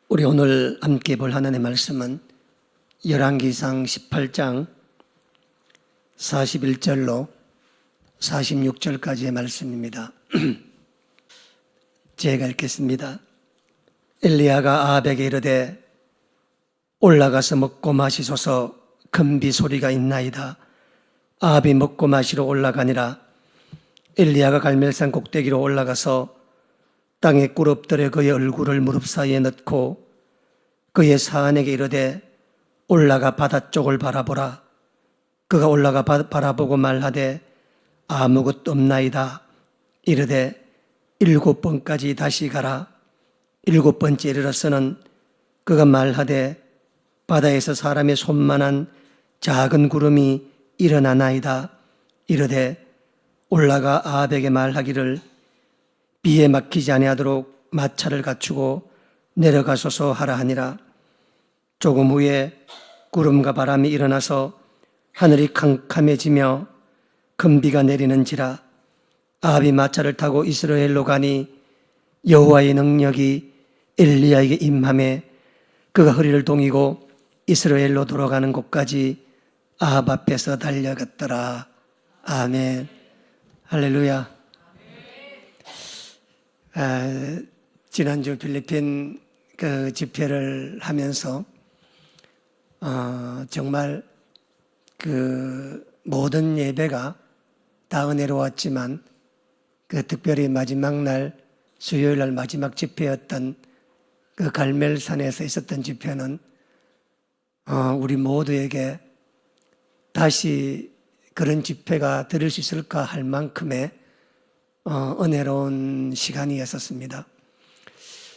우리 오늘 함께 볼 하나님의 말씀은 열왕기상 18장 41절로 46절까지의 말씀입니다. 제가 읽겠습니다. 엘리야가 아합에게 이르되 올라가서 먹고 마시소서. 금비 소리가 있나이다. 아합이 먹고 마시러 올라가니라. 엘리야가 갈멜산 꼭대기로 올라가서 땅에 꿇 엎드려 그의 얼굴을 무릎 사이에 넣고 그의 사안에게 이르되 올라가 바다 쪽을 바라보라. 그가 올라가 바라보고 말하되 아무것도 없나이다. 이르되 7번까지 다시 가라. 7번째 이르러서는 그가 말하되 바다에서 사람의 손만한 작은 구름이 일어나나이다. 이르되 올라가 아합에게 말하기를 비에 막히지 아니하도록 마차를 갖추고 내려가소서 하라 하니라. 조금 후에 구름과 바람이 일어나서 하늘이 캄캄해지며 큰 비가 내리는지라. 아합이 마차를 타고 이스라엘로 가니 여호와의 능력이 엘리야에게 임함에 그가 허리를 동이고 이스라엘로 돌아가는 곳까지 아합 앞에서 달려갔더라. 아멘. 할렐루야. 지난주 필리핀 그 집회를 하면서 정말 그 모든 예배가 다 은혜로웠지만 그 특별히 마지막 날 수요일 날 마지막 집회였던 그 갈멜산에서 있었던 집회는 우리 모두에게 다시 그런 집회가 들을 수 있을까 할 만큼의 은혜로운 시간이었습니다.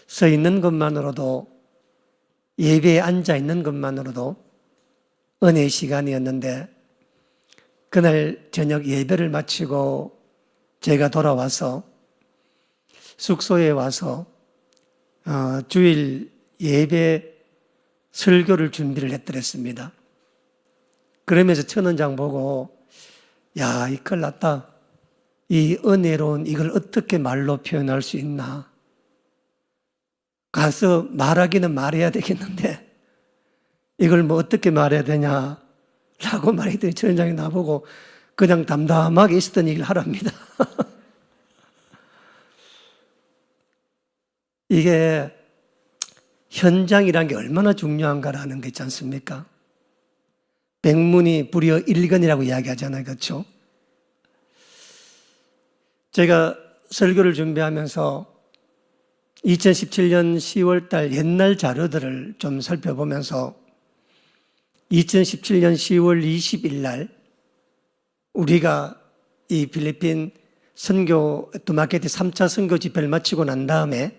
서 있는 것만으로도, 예배에 앉아 있는 것만으로도 은혜의 시간이었는데, 그날 저녁 예배를 마치고 제가 돌아와서 숙소에 와서 주일 예배 설교를 준비를 했더랬습니다. 그러면서 천원장 보고 야, 이 큰일 났다. 이 은혜로운 이걸 어떻게 말로 표현할 수 있나? 가서 말하기는 말해야 되겠는데 이걸 뭐 어떻게 말해야 되냐? 라고 말했더니 천장이 나보고 그냥 담담하게 있었던 얘기를 하랍니다. 이게 현장이라는 게 얼마나 중요한가라는 게 있지 않습니까? 백문이 불여 일견이라고 이야기하잖아요. 그렇죠? 제가 설교를 준비하면서 2017년 10월 달 옛날 자료들을 좀 살펴보면서 2017년 10월 20일 날 우리가 이 필리핀 선교 두마케티 3차 선교 집회를 마치고 난 다음에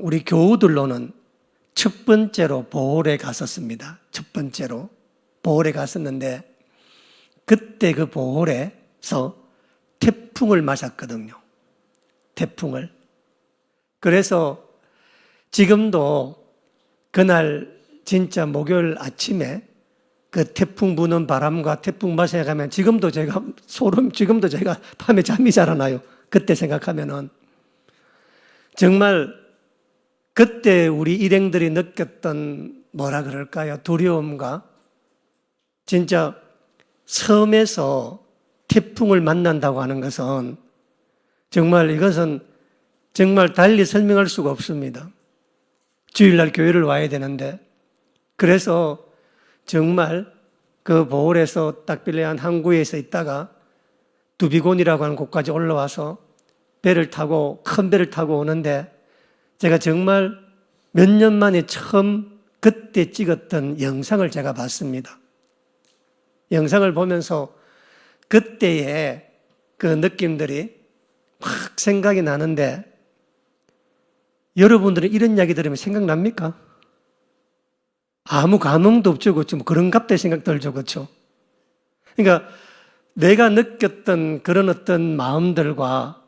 우리 교우들로는 첫 번째로 보홀에 갔었습니다. 첫 번째로 보홀에 갔었는데 그때 그 보홀에서 태풍을 맞았거든요. 태풍을. 그래서 지금도 그날 진짜 목요일 아침에 그 태풍 부는 바람과 태풍 맛에 가면 지금도 제가 밤에 잠이 잘 안 와요. 그때 생각하면은 정말 그때 우리 일행들이 느꼈던 뭐라 그럴까요? 두려움과 진짜 섬에서 태풍을 만난다고 하는 것은 정말 이것은 정말 달리 설명할 수가 없습니다. 주일날 교회를 와야 되는데 그래서 정말 그 보홀에서 딱빌레한 항구에서 있다가 두비곤이라고 하는 곳까지 올라와서 큰 배를 타고 오는데 제가 정말 몇 년 만에 처음 그때 찍었던 영상을 제가 봤습니다. 영상을 보면서 그때의 그 느낌들이 막 생각이 나는데 여러분들은 이런 이야기 들으면 생각납니까? 아무 감흥도 없죠. 그렇죠? 뭐 그런갑다 생각 들죠. 그렇죠? 그러니까 내가 느꼈던 그런 어떤 마음들과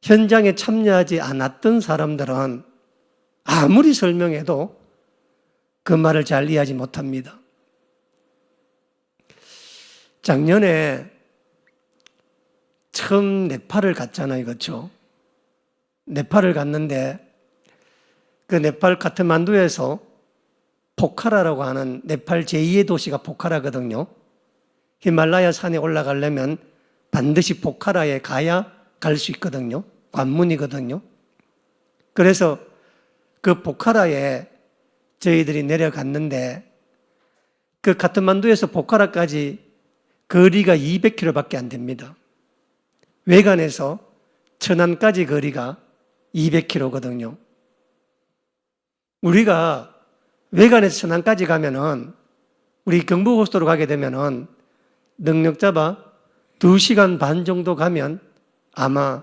현장에 참여하지 않았던 사람들은 아무리 설명해도 그 말을 잘 이해하지 못합니다. 작년에 처음 네팔을 갔잖아요. 그렇죠? 네팔을 갔는데 그 네팔 카트만두에서 포카라라고 하는 네팔 제2의 도시가 포카라거든요. 히말라야 산에 올라가려면 반드시 포카라에 가야 갈 수 있거든요. 관문이거든요. 그래서 그 포카라에 저희들이 내려갔는데 그 카트만두에서 포카라까지 거리가 200km밖에 안 됩니다. 외관에서 천안까지 거리가 200km거든요. 우리가 외관에서 천안까지 가면은 우리 경부고속도로 가게 되면은 능력 잡아 2시간 반 정도 가면 아마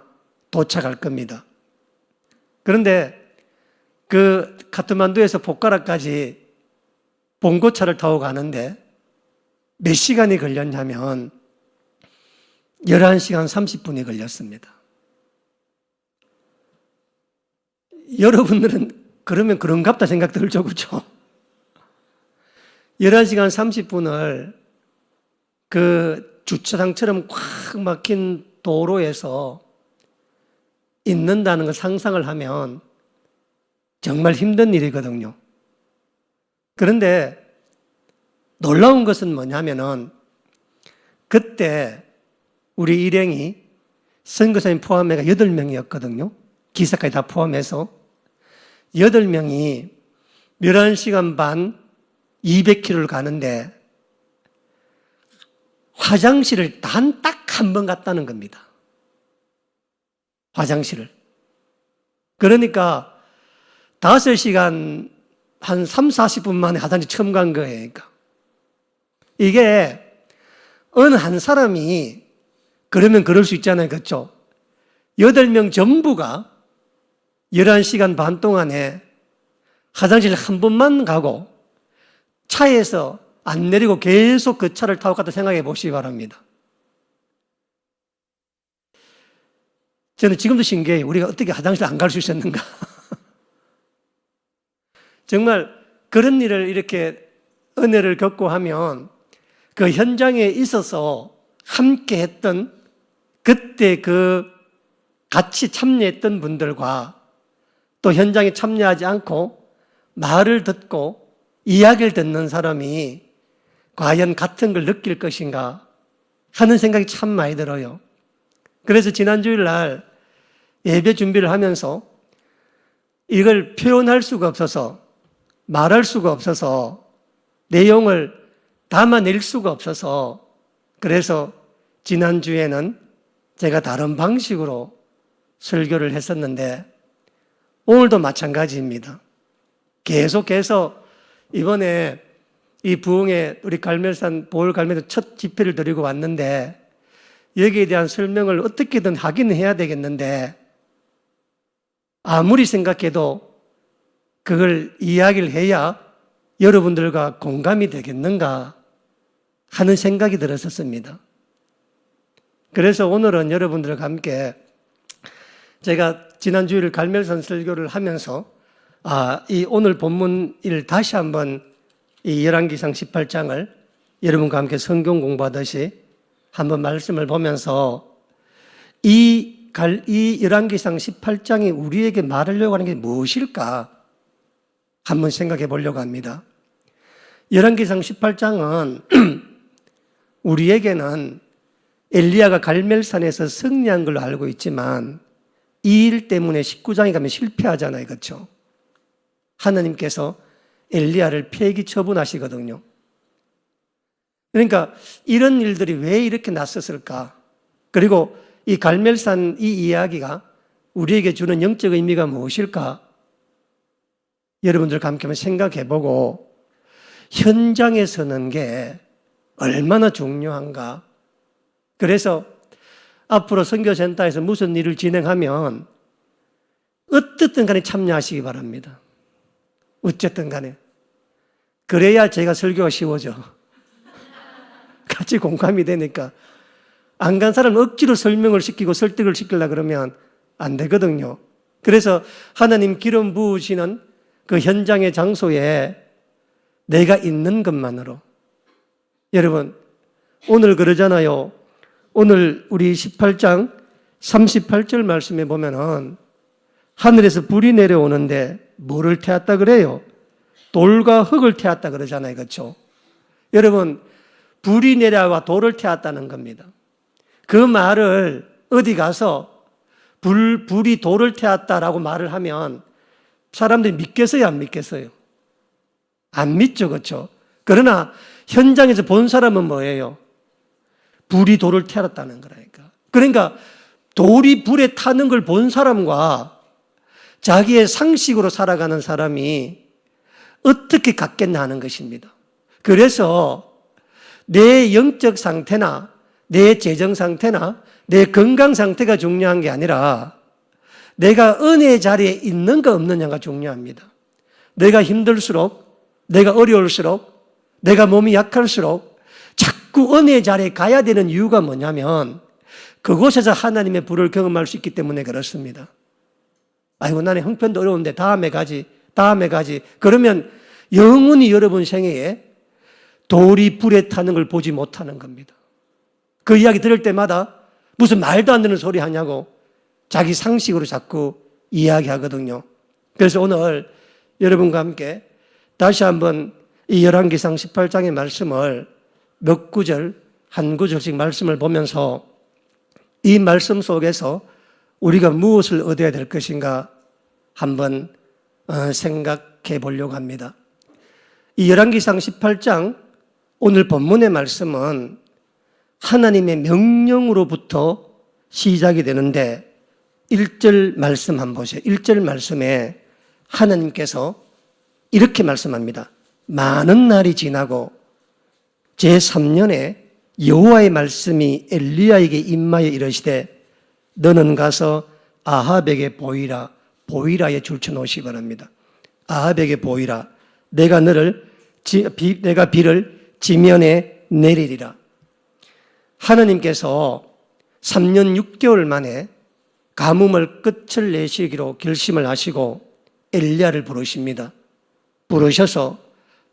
도착할 겁니다. 그런데 그 카트만두에서 포카라까지 봉고차를 타고 가는데 몇 시간이 걸렸냐면 11시간 30분이 걸렸습니다. 여러분들은 그러면 그런갑다 생각 들죠, 그렇죠? 11시간 30분을 그 주차장처럼 꽉 막힌 도로에서 있는다는 걸 상상을 하면 정말 힘든 일이거든요. 그런데 놀라운 것은 뭐냐면은 그때 우리 일행이 선교사님 포함해가 8명이었거든요. 기사까지 다 포함해서 8명이 11시간 반 200km를 가는데 화장실을 단 딱 한 번 갔다는 겁니다. 화장실을. 그러니까 5시간 한 3, 40분 만에 화장실 처음 간 거예요. 그러니까. 이게 어느 한 사람이 그러면 그럴 수 있잖아요. 그렇죠? 8명 전부가 11시간 반 동안에 화장실 한 번만 가고 차에서 안 내리고 계속 그 차를 타고 갔다 생각해 보시기 바랍니다. 저는 지금도 신기해요. 우리가 어떻게 화장실 안 갈 수 있었는가. 정말 그런 일을 이렇게 은혜를 겪고 하면 그 현장에 있어서 함께 했던 그때 그 같이 참여했던 분들과 또 현장에 참여하지 않고 말을 듣고 이야기를 듣는 사람이 과연 같은 걸 느낄 것인가 하는 생각이 참 많이 들어요. 그래서 지난 주일날 예배 준비를 하면서 이걸 표현할 수가 없어서 말할 수가 없어서 내용을 담아낼 수가 없어서 그래서 지난주에는 제가 다른 방식으로 설교를 했었는데 오늘도 마찬가지입니다. 계속해서 이번에 이 부흥에 우리 갈멜산 보월 갈멜산 첫 집회를 드리고 왔는데 여기에 대한 설명을 어떻게든 하긴 해야 되겠는데 아무리 생각해도 그걸 이야기를 해야 여러분들과 공감이 되겠는가 하는 생각이 들었었습니다. 그래서 오늘은 여러분들과 함께 제가 지난 주일 갈멜산 설교를 하면서 이 오늘 본문을 다시 한번 이 열왕기상 18장을 여러분과 함께 성경 공부하듯이 한번 말씀을 보면서 이 열왕기상 18장이 우리에게 말하려고 하는 게 무엇일까 한번 생각해 보려고 합니다. 열왕기상 18장은 우리에게는 엘리야가 갈멜산에서 승리한 걸로 알고 있지만 이 일 때문에 19장에 가면 실패하잖아요. 그렇죠? 하나님께서 엘리야를 폐기 처분하시거든요. 그러니까 이런 일들이 왜 이렇게 났었을까? 그리고 이 갈멜산 이 이야기가 우리에게 주는 영적 의미가 무엇일까? 여러분들과 함께 한번 생각해보고 현장에 서는 게 얼마나 중요한가? 그래서 앞으로 선교센터에서 무슨 일을 진행하면 어떻든 간에 참여하시기 바랍니다. 어쨌든 간에. 그래야 제가 설교가 쉬워져. 같이 공감이 되니까. 안 간 사람은 억지로 설명을 시키고 설득을 시키려고 그러면 안 되거든요. 그래서 하나님 기름 부으시는 그 현장의 장소에 내가 있는 것만으로. 여러분, 오늘 그러잖아요. 오늘 우리 18장 38절 말씀에 보면은 하늘에서 불이 내려오는데 뭐를 태웠다 그래요? 돌과 흙을 태웠다 그러잖아요. 그렇죠? 여러분, 불이 내려와 돌을 태웠다는 겁니다. 그 말을 어디 가서 불이 돌을 태웠다라고 말을 하면 사람들이 믿겠어요, 안 믿겠어요? 안 믿죠, 그렇죠? 그러나 현장에서 본 사람은 뭐예요? 불이 돌을 태웠다는 거라니까. 그러니까 돌이 불에 타는 걸 본 사람과 자기의 상식으로 살아가는 사람이 어떻게 같겠나 하는 것입니다. 그래서 내 영적 상태나 내 재정 상태나 내 건강 상태가 중요한 게 아니라 내가 은혜의 자리에 있는가 없느냐가 중요합니다. 내가 힘들수록, 내가 어려울수록, 내가 몸이 약할수록 자꾸 은혜의 자리에 가야 되는 이유가 뭐냐면 그곳에서 하나님의 불을 경험할 수 있기 때문에 그렇습니다. 아이고, 나는 형편도 어려운데 다음에 가지. 그러면 영원히 여러분 생애에 돌이 불에 타는 걸 보지 못하는 겁니다. 그 이야기 들을 때마다 무슨 말도 안 되는 소리 하냐고 자기 상식으로 자꾸 이야기하거든요. 그래서 오늘 여러분과 함께 다시 한번 이 열왕기상 18장의 말씀을 몇 구절, 한 구절씩 말씀을 보면서 이 말씀 속에서 우리가 무엇을 얻어야 될 것인가 한번 생각해 보려고 합니다. 이 열왕기상 18장 오늘 본문의 말씀은 하나님의 명령으로부터 시작이 되는데 1절 말씀 한번 보세요. 1절 말씀에 하나님께서 이렇게 말씀합니다. 많은 날이 지나고 제3년에 여호와의 말씀이 엘리야에게 임하여 이르시되 너는 가서 아합에게 보이라. 보이라에 줄쳐놓으시기 바랍니다. 아합에게 보이라. 내가 비를 지면에 내리리라. 하나님께서 3년 6개월 만에 가뭄을 끝을 내시기로 결심을 하시고 엘리야를 부르십니다. 부르셔서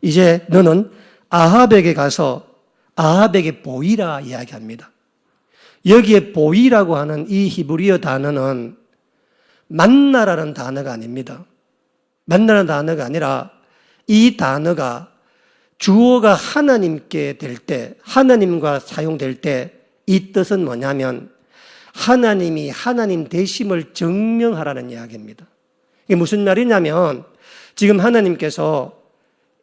이제 너는 아합에게 가서 아합에게 보이라 이야기합니다. 여기에 보이라고 하는 이 히브리어 단어는 만나라는 단어가 아닙니다. 만나라는 단어가 아니라 이 단어가 주어가 하나님께 될 때, 하나님과 사용될 때 이 뜻은 뭐냐면 하나님이 하나님 되심을 증명하라는 이야기입니다. 이게 무슨 말이냐면 지금 하나님께서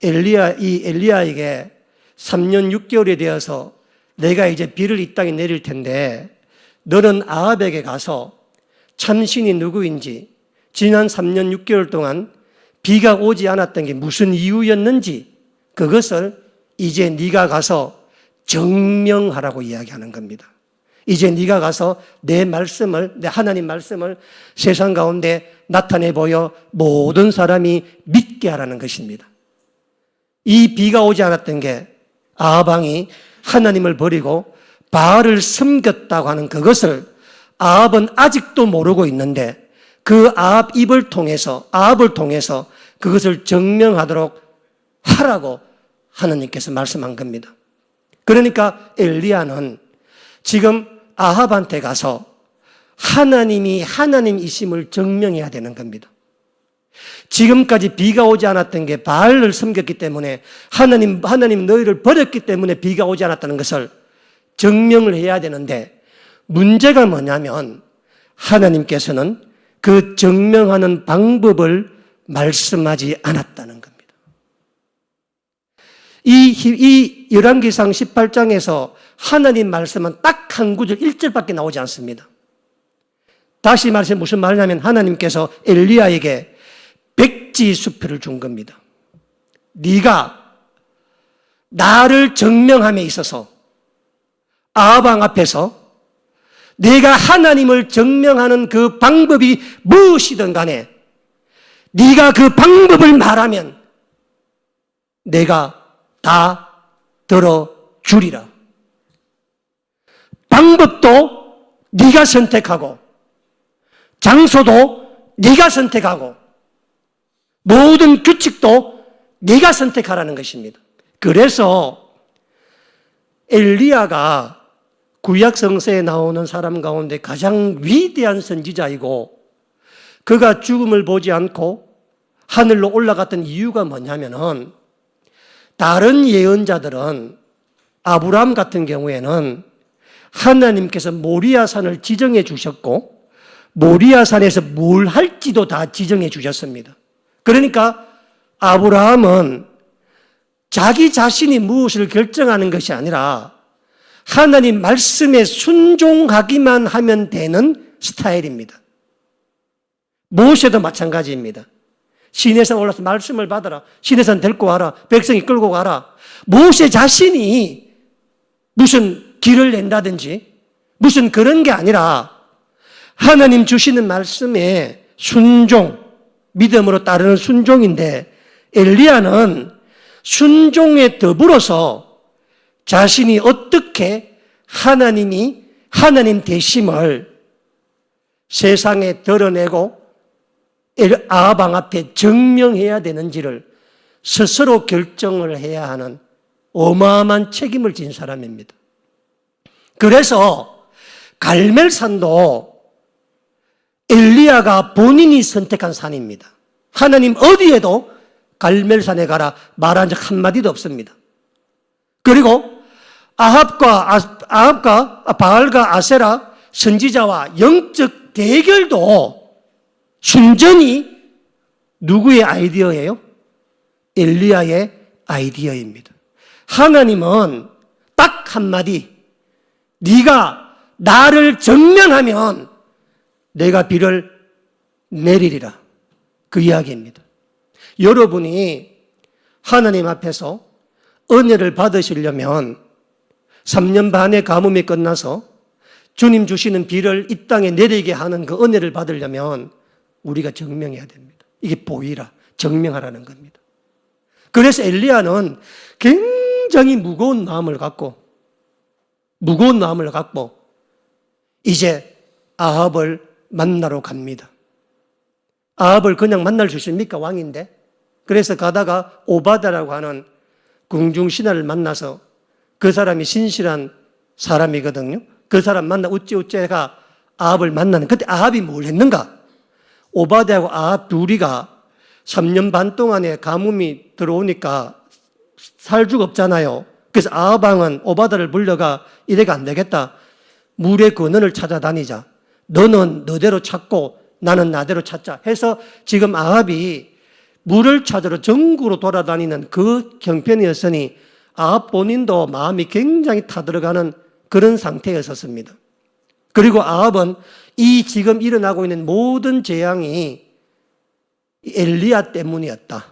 엘리야에게 3년 6개월이 되어서 내가 이제 비를 이 땅에 내릴 텐데 너는 아합에게 가서 참신이 누구인지 지난 3년 6개월 동안 비가 오지 않았던 게 무슨 이유였는지 그것을 이제 네가 가서 증명하라고 이야기하는 겁니다. 이제 네가 가서 내 하나님 말씀을 세상 가운데 나타내 보여 모든 사람이 믿게 하라는 것입니다. 이 비가 오지 않았던 게 아합 왕이 하나님을 버리고 바알을 섬겼다고 하는 그것을 아합은 아직도 모르고 있는데 그 아합을 통해서 그것을 증명하도록 하라고 하나님께서 말씀한 겁니다. 그러니까 엘리야는 지금 아합한테 가서 하나님이 하나님이심을 증명해야 되는 겁니다. 지금까지 비가 오지 않았던 게 바알을 섬겼기 때문에 하나님 너희를 버렸기 때문에 비가 오지 않았다는 것을 증명을 해야 되는데 문제가 뭐냐면 하나님께서는 그 증명하는 방법을 말씀하지 않았다는 겁니다. 이 열왕기상 18장에서 하나님 말씀은 딱 한 구절 1절밖에 나오지 않습니다. 다시 말해서 무슨 말이냐면 하나님께서 엘리야에게 백지수표를 준 겁니다. 네가 나를 증명함에 있어서 아합 왕 앞에서 내가 하나님을 증명하는 그 방법이 무엇이든 간에 네가 그 방법을 말하면 내가 다 들어주리라. 방법도 네가 선택하고 장소도 네가 선택하고 모든 규칙도 네가 선택하라는 것입니다. 그래서 엘리야가 구약 성서에 나오는 사람 가운데 가장 위대한 선지자이고 그가 죽음을 보지 않고 하늘로 올라갔던 이유가 뭐냐면은 다른 예언자들은 아브라함 같은 경우에는 하나님께서 모리아산을 지정해 주셨고 모리아산에서 뭘 할지도 다 지정해 주셨습니다. 그러니까 아브라함은 자기 자신이 무엇을 결정하는 것이 아니라 하나님 말씀에 순종하기만 하면 되는 스타일입니다. 모세도 마찬가지입니다. 시내산 올라서 말씀을 받아라. 시내산 데리고 와라. 백성이 끌고 가라. 모세 자신이 무슨 길을 낸다든지 무슨 그런 게 아니라 하나님 주시는 말씀에 순종, 믿음으로 따르는 순종인데 엘리야는 순종에 더불어서 자신이 어떻게 하나님 되심을 세상에 드러내고 아합 왕 앞에 증명해야 되는지를 스스로 결정을 해야 하는 어마어마한 책임을 진 사람입니다. 그래서 갈멜산도 엘리야가 본인이 선택한 산입니다. 하나님 어디에도 갈멜산에 가라 말한 적 한마디도 없습니다. 그리고 아합과 바알과 아세라 선지자와 영적 대결도 순전히 누구의 아이디어예요? 엘리야의 아이디어입니다. 하나님은 딱 한마디, 네가 나를 정면하면 내가 비를 내리리라. 그 이야기입니다. 여러분이 하나님 앞에서 은혜를 받으시려면 3년 반의 가뭄이 끝나서 주님 주시는 비를 이 땅에 내리게 하는 그 은혜를 받으려면 우리가 증명해야 됩니다. 이게 보이라, 증명하라는 겁니다. 그래서 엘리야는 굉장히 무거운 마음을 갖고 이제 아합을 만나러 갑니다. 아합을 그냥 만날 수 있습니까? 왕인데. 그래서 가다가 오바다라고 하는 궁중신하를 만나서 그 사람이 신실한 사람이거든요. 그 사람 만나 우째가 아합을 만나는, 그때 아합이 뭘 했는가? 오바다하고 아합 둘이가 3년 반 동안에 가뭄이 들어오니까 살 수가 없잖아요. 그래서 아합 왕은 오바다를 불러가 이래가 안 되겠다. 물의 근원을 찾아다니자. 너는 너대로 찾고 나는 나대로 찾자 해서 지금 아합이 물을 찾으러 전국으로 돌아다니는 그 형편이었으니 아합 본인도 마음이 굉장히 타들어가는 그런 상태였었습니다. 그리고 아합은 이 지금 일어나고 있는 모든 재앙이 엘리야 때문이었다.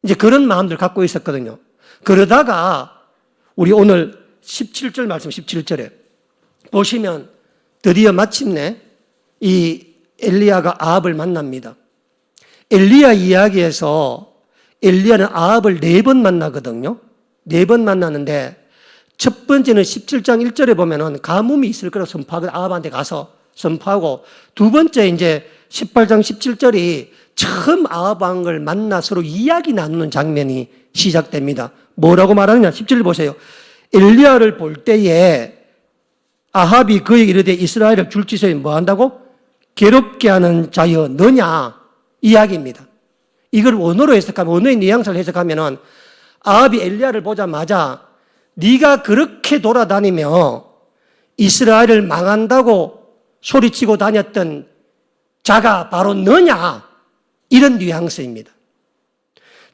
이제 그런 마음들 갖고 있었거든요. 그러다가 우리 오늘 17절 말씀 17절에 보시면 드디어 마침내 이 엘리야가 아합을 만납니다. 엘리야 이야기에서 엘리야는 아합을 4번 만나거든요. 4번 만나는데 첫 번째는 17장 1절에 보면은 가뭄이 있을 거라고 선포하고 아합한테 가서 선포하고 두 번째 이제 18장 17절이 처음 아합 왕을 만나 서로 이야기 나누는 장면이 시작됩니다. 뭐라고 말하느냐? 17절 보세요. 엘리야를 볼 때에 아합이 그에게 이르되 이스라엘을 줄지서에 뭐 한다고? 괴롭게 하는 자여 너냐? 이야기입니다. 이걸 원어로 해석하면, 원어의 뉘앙스를 해석하면은 아합이 엘리야를 보자마자 네가 그렇게 돌아다니며 이스라엘을 망한다고 소리치고 다녔던 자가 바로 너냐? 이런 뉘앙스입니다.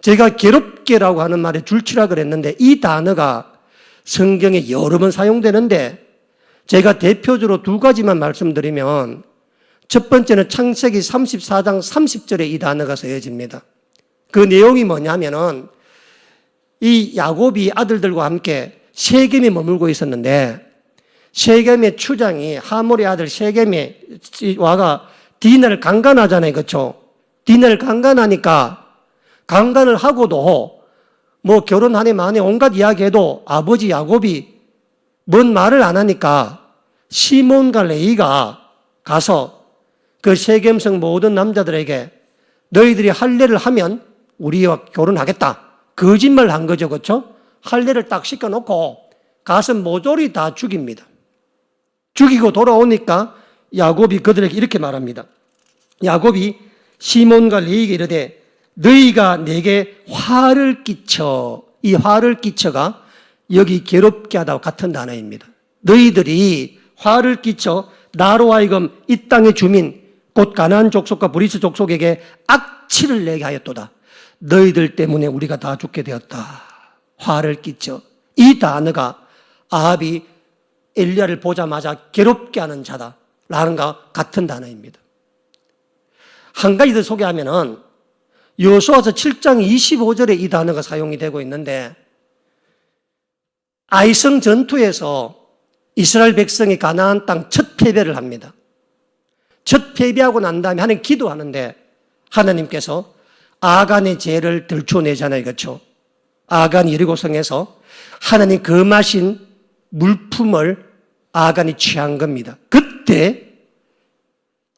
제가 괴롭게라고 하는 말에 줄치라 그랬는데 이 단어가 성경에 여러 번 사용되는데 제가 대표적으로 2가지만 말씀드리면 첫 번째는 창세기 34장 30절에 이 단어가 쓰여집니다. 그 내용이 뭐냐면은 이 야곱이 아들들과 함께 세겜에 머물고 있었는데 세겜의 추장이 하몰의 아들 세겜에 와가 디나를 강간하잖아요. 그렇죠? 디나를 강간하니까 강간을 하고도 뭐 결혼 한 해 만에 온갖 이야기해도 아버지 야곱이 뭔 말을 안 하니까 시몬과 레이가 가서 그 세겜성 모든 남자들에게 너희들이 할례를 하면 우리와 결혼하겠다. 거짓말 한 거죠. 그렇죠? 할례를 딱 시켜놓고 가서 모조리 다 죽입니다. 죽이고 돌아오니까 야곱이 그들에게 이렇게 말합니다. 야곱이 시몬과 레위에게 이르되 너희가 내게 화를 끼쳐, 이 화를 끼쳐가 여기 괴롭게 하다와 같은 단어입니다. 너희들이 화를 끼쳐 나로 하여금 이 땅의 주민 곧 가나안 족속과 브리스 족속에게 악취를 내게 하였도다. 너희들 때문에 우리가 다 죽게 되었다. 화를 끼쳐. 이 단어가 아합이 엘리야를 보자마자 괴롭게 하는 자다라는 것과 같은 단어입니다. 한 가지 더 소개하면은 여호수아서 7장 25절에 이 단어가 사용이 되고 있는데, 아이성 전투에서 이스라엘 백성이 가나안 땅 첫 패배를 합니다. 첫 패배하고 난 다음에 하나님 기도하는데 하나님께서 아간의 죄를 들춰내잖아요. 그렇죠? 아간이 여리고성에서 하나님 금하신 물품을 아간이 취한 겁니다. 그때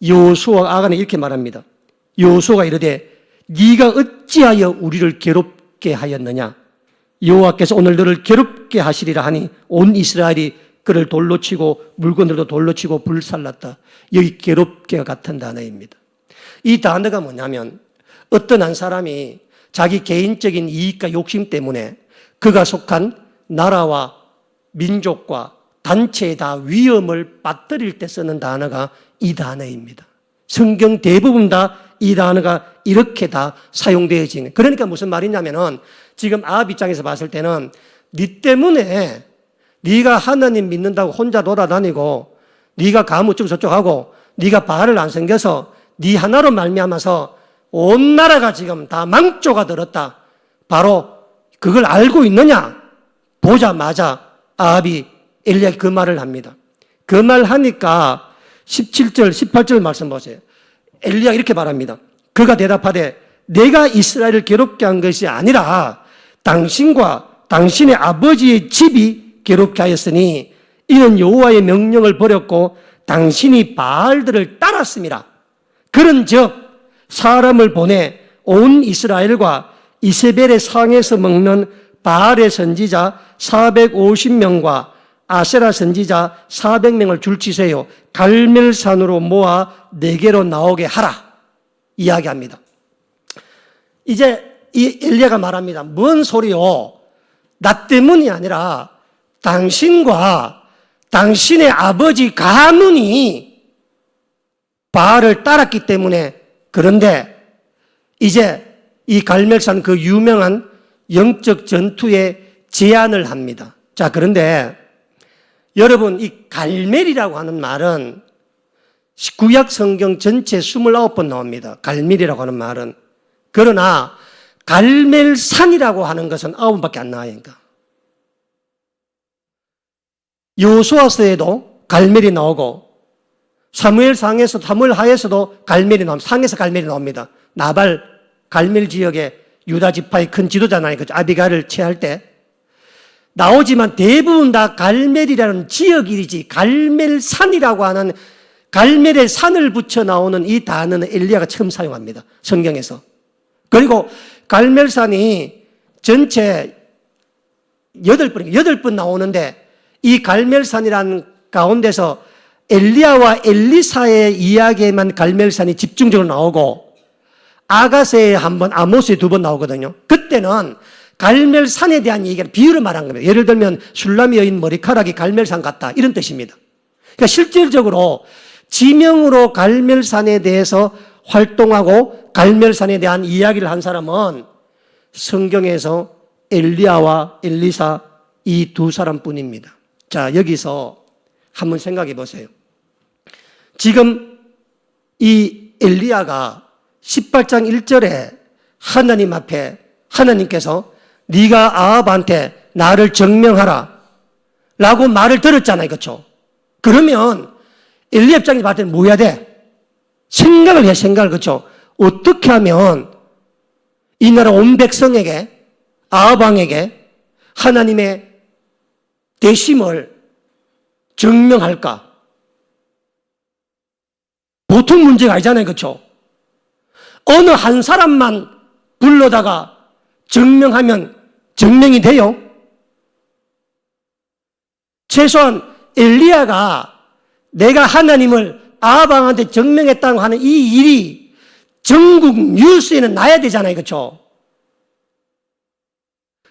여호수아가 아간에 이렇게 말합니다. 여호수아가 이르되 네가 어찌하여 우리를 괴롭게 하였느냐? 여호와께서 오늘 너를 괴롭게 하시리라 하니 온 이스라엘이 그를 돌로 치고 물건들도 돌로 치고 불살랐다. 여기 괴롭게와 같은 단어입니다. 이 단어가 뭐냐면 어떤 한 사람이 자기 개인적인 이익과 욕심 때문에 그가 속한 나라와 민족과 단체에 다 위험을 빠뜨릴 때 쓰는 단어가 이 단어입니다. 성경 대부분 다 이 단어가 이렇게 다 사용되어지는. 그러니까 무슨 말이냐면은 지금 아합 입장에서 봤을 때는 네 때문에 네가 하나님 믿는다고 혼자 돌아다니고 네가 가무쪽 저쪽 하고 네가 바알을 안 섬겨서 네 하나로 말미암아서 온 나라가 지금 다 망조가 들었다. 바로 그걸 알고 있느냐? 보자마자 아합이 엘리야에게 그 말을 합니다. 그 말 하니까 17절, 18절 말씀 보세요. 엘리야가 이렇게 말합니다. 그가 대답하되 내가 이스라엘을 괴롭게 한 것이 아니라 당신과 당신의 아버지의 집이 괴롭게 하였으니 이는 여호와의 명령을 버렸고 당신이 바알들을 따랐습니다. 그런즉 사람을 보내 온 이스라엘과 이세벨의 상에서 먹는 바알의 선지자 450명과 아세라 선지자 400명을 줄치세요. 갈멜산으로 모아 내게로 나오게 하라. 이야기합니다. 이제 이 엘리야가 말합니다. 뭔 소리요? 나 때문이 아니라 당신과 당신의 아버지 가문이 바알을 따랐기 때문에. 그런데 이제 이 갈멜산 그 유명한 영적 전투에 제안을 합니다. 자, 그런데 여러분, 이 갈멜이라고 하는 말은 구약 성경 전체 29번 나옵니다. 갈멜이라고 하는 말은. 그러나 갈멜산이라고 하는 것은 9번밖에 안 나와니까. 여호수아서에도 갈멜이 나오고 사무엘상에서 사무엘하에서도 갈멜이 나옵니다. 상에서 갈멜이 나옵니다. 나발 갈멜 지역의 유다 지파의 큰 지도자나요. 그 아비가를 취할 때 나오지만 대부분 다 갈멜이라는 지역이지 갈멜산이라고 하는 갈멜의 산을 붙여 나오는 이 단어는 엘리야가 처음 사용합니다. 성경에서. 그리고 갈멜산이 전체 8번 나오는데 이 갈멜산이라는 가운데서 엘리야와 엘리사의 이야기에만 갈멜산이 집중적으로 나오고 아가세에 한 번, 아모스에 2번 나오거든요. 그때는 갈멜산에 대한 얘기를 비유를 말한 겁니다. 예를 들면 술람이 여인 머리카락이 갈멜산 같다 이런 뜻입니다. 그러니까 실질적으로 지명으로 갈멜산에 대해서 활동하고 갈멜산에 대한 이야기를 한 사람은 성경에서 엘리야와 엘리사 이 2사람뿐입니다. 자, 여기서 한번 생각해 보세요. 지금 이 엘리야가 18장 1절에 하나님 앞에 하나님께서 네가 아합한테 나를 증명하라 라고 말을 들었잖아요. 그렇죠? 그러면 엘리야 입장에서 봤을 때는 뭐 해야 돼? 생각을 해, 생각을. 그렇죠? 어떻게 하면 이 나라 온 백성에게 아합 왕에게 하나님의 대심을 증명할까? 보통 문제가 아니잖아요. 그렇죠? 어느 한 사람만 불러다가 증명하면 증명이 돼요? 최소한 엘리야가 내가 하나님을 아합 왕한테 증명했다고 하는 이 일이 전국 뉴스에는 나야 되잖아요. 그렇죠?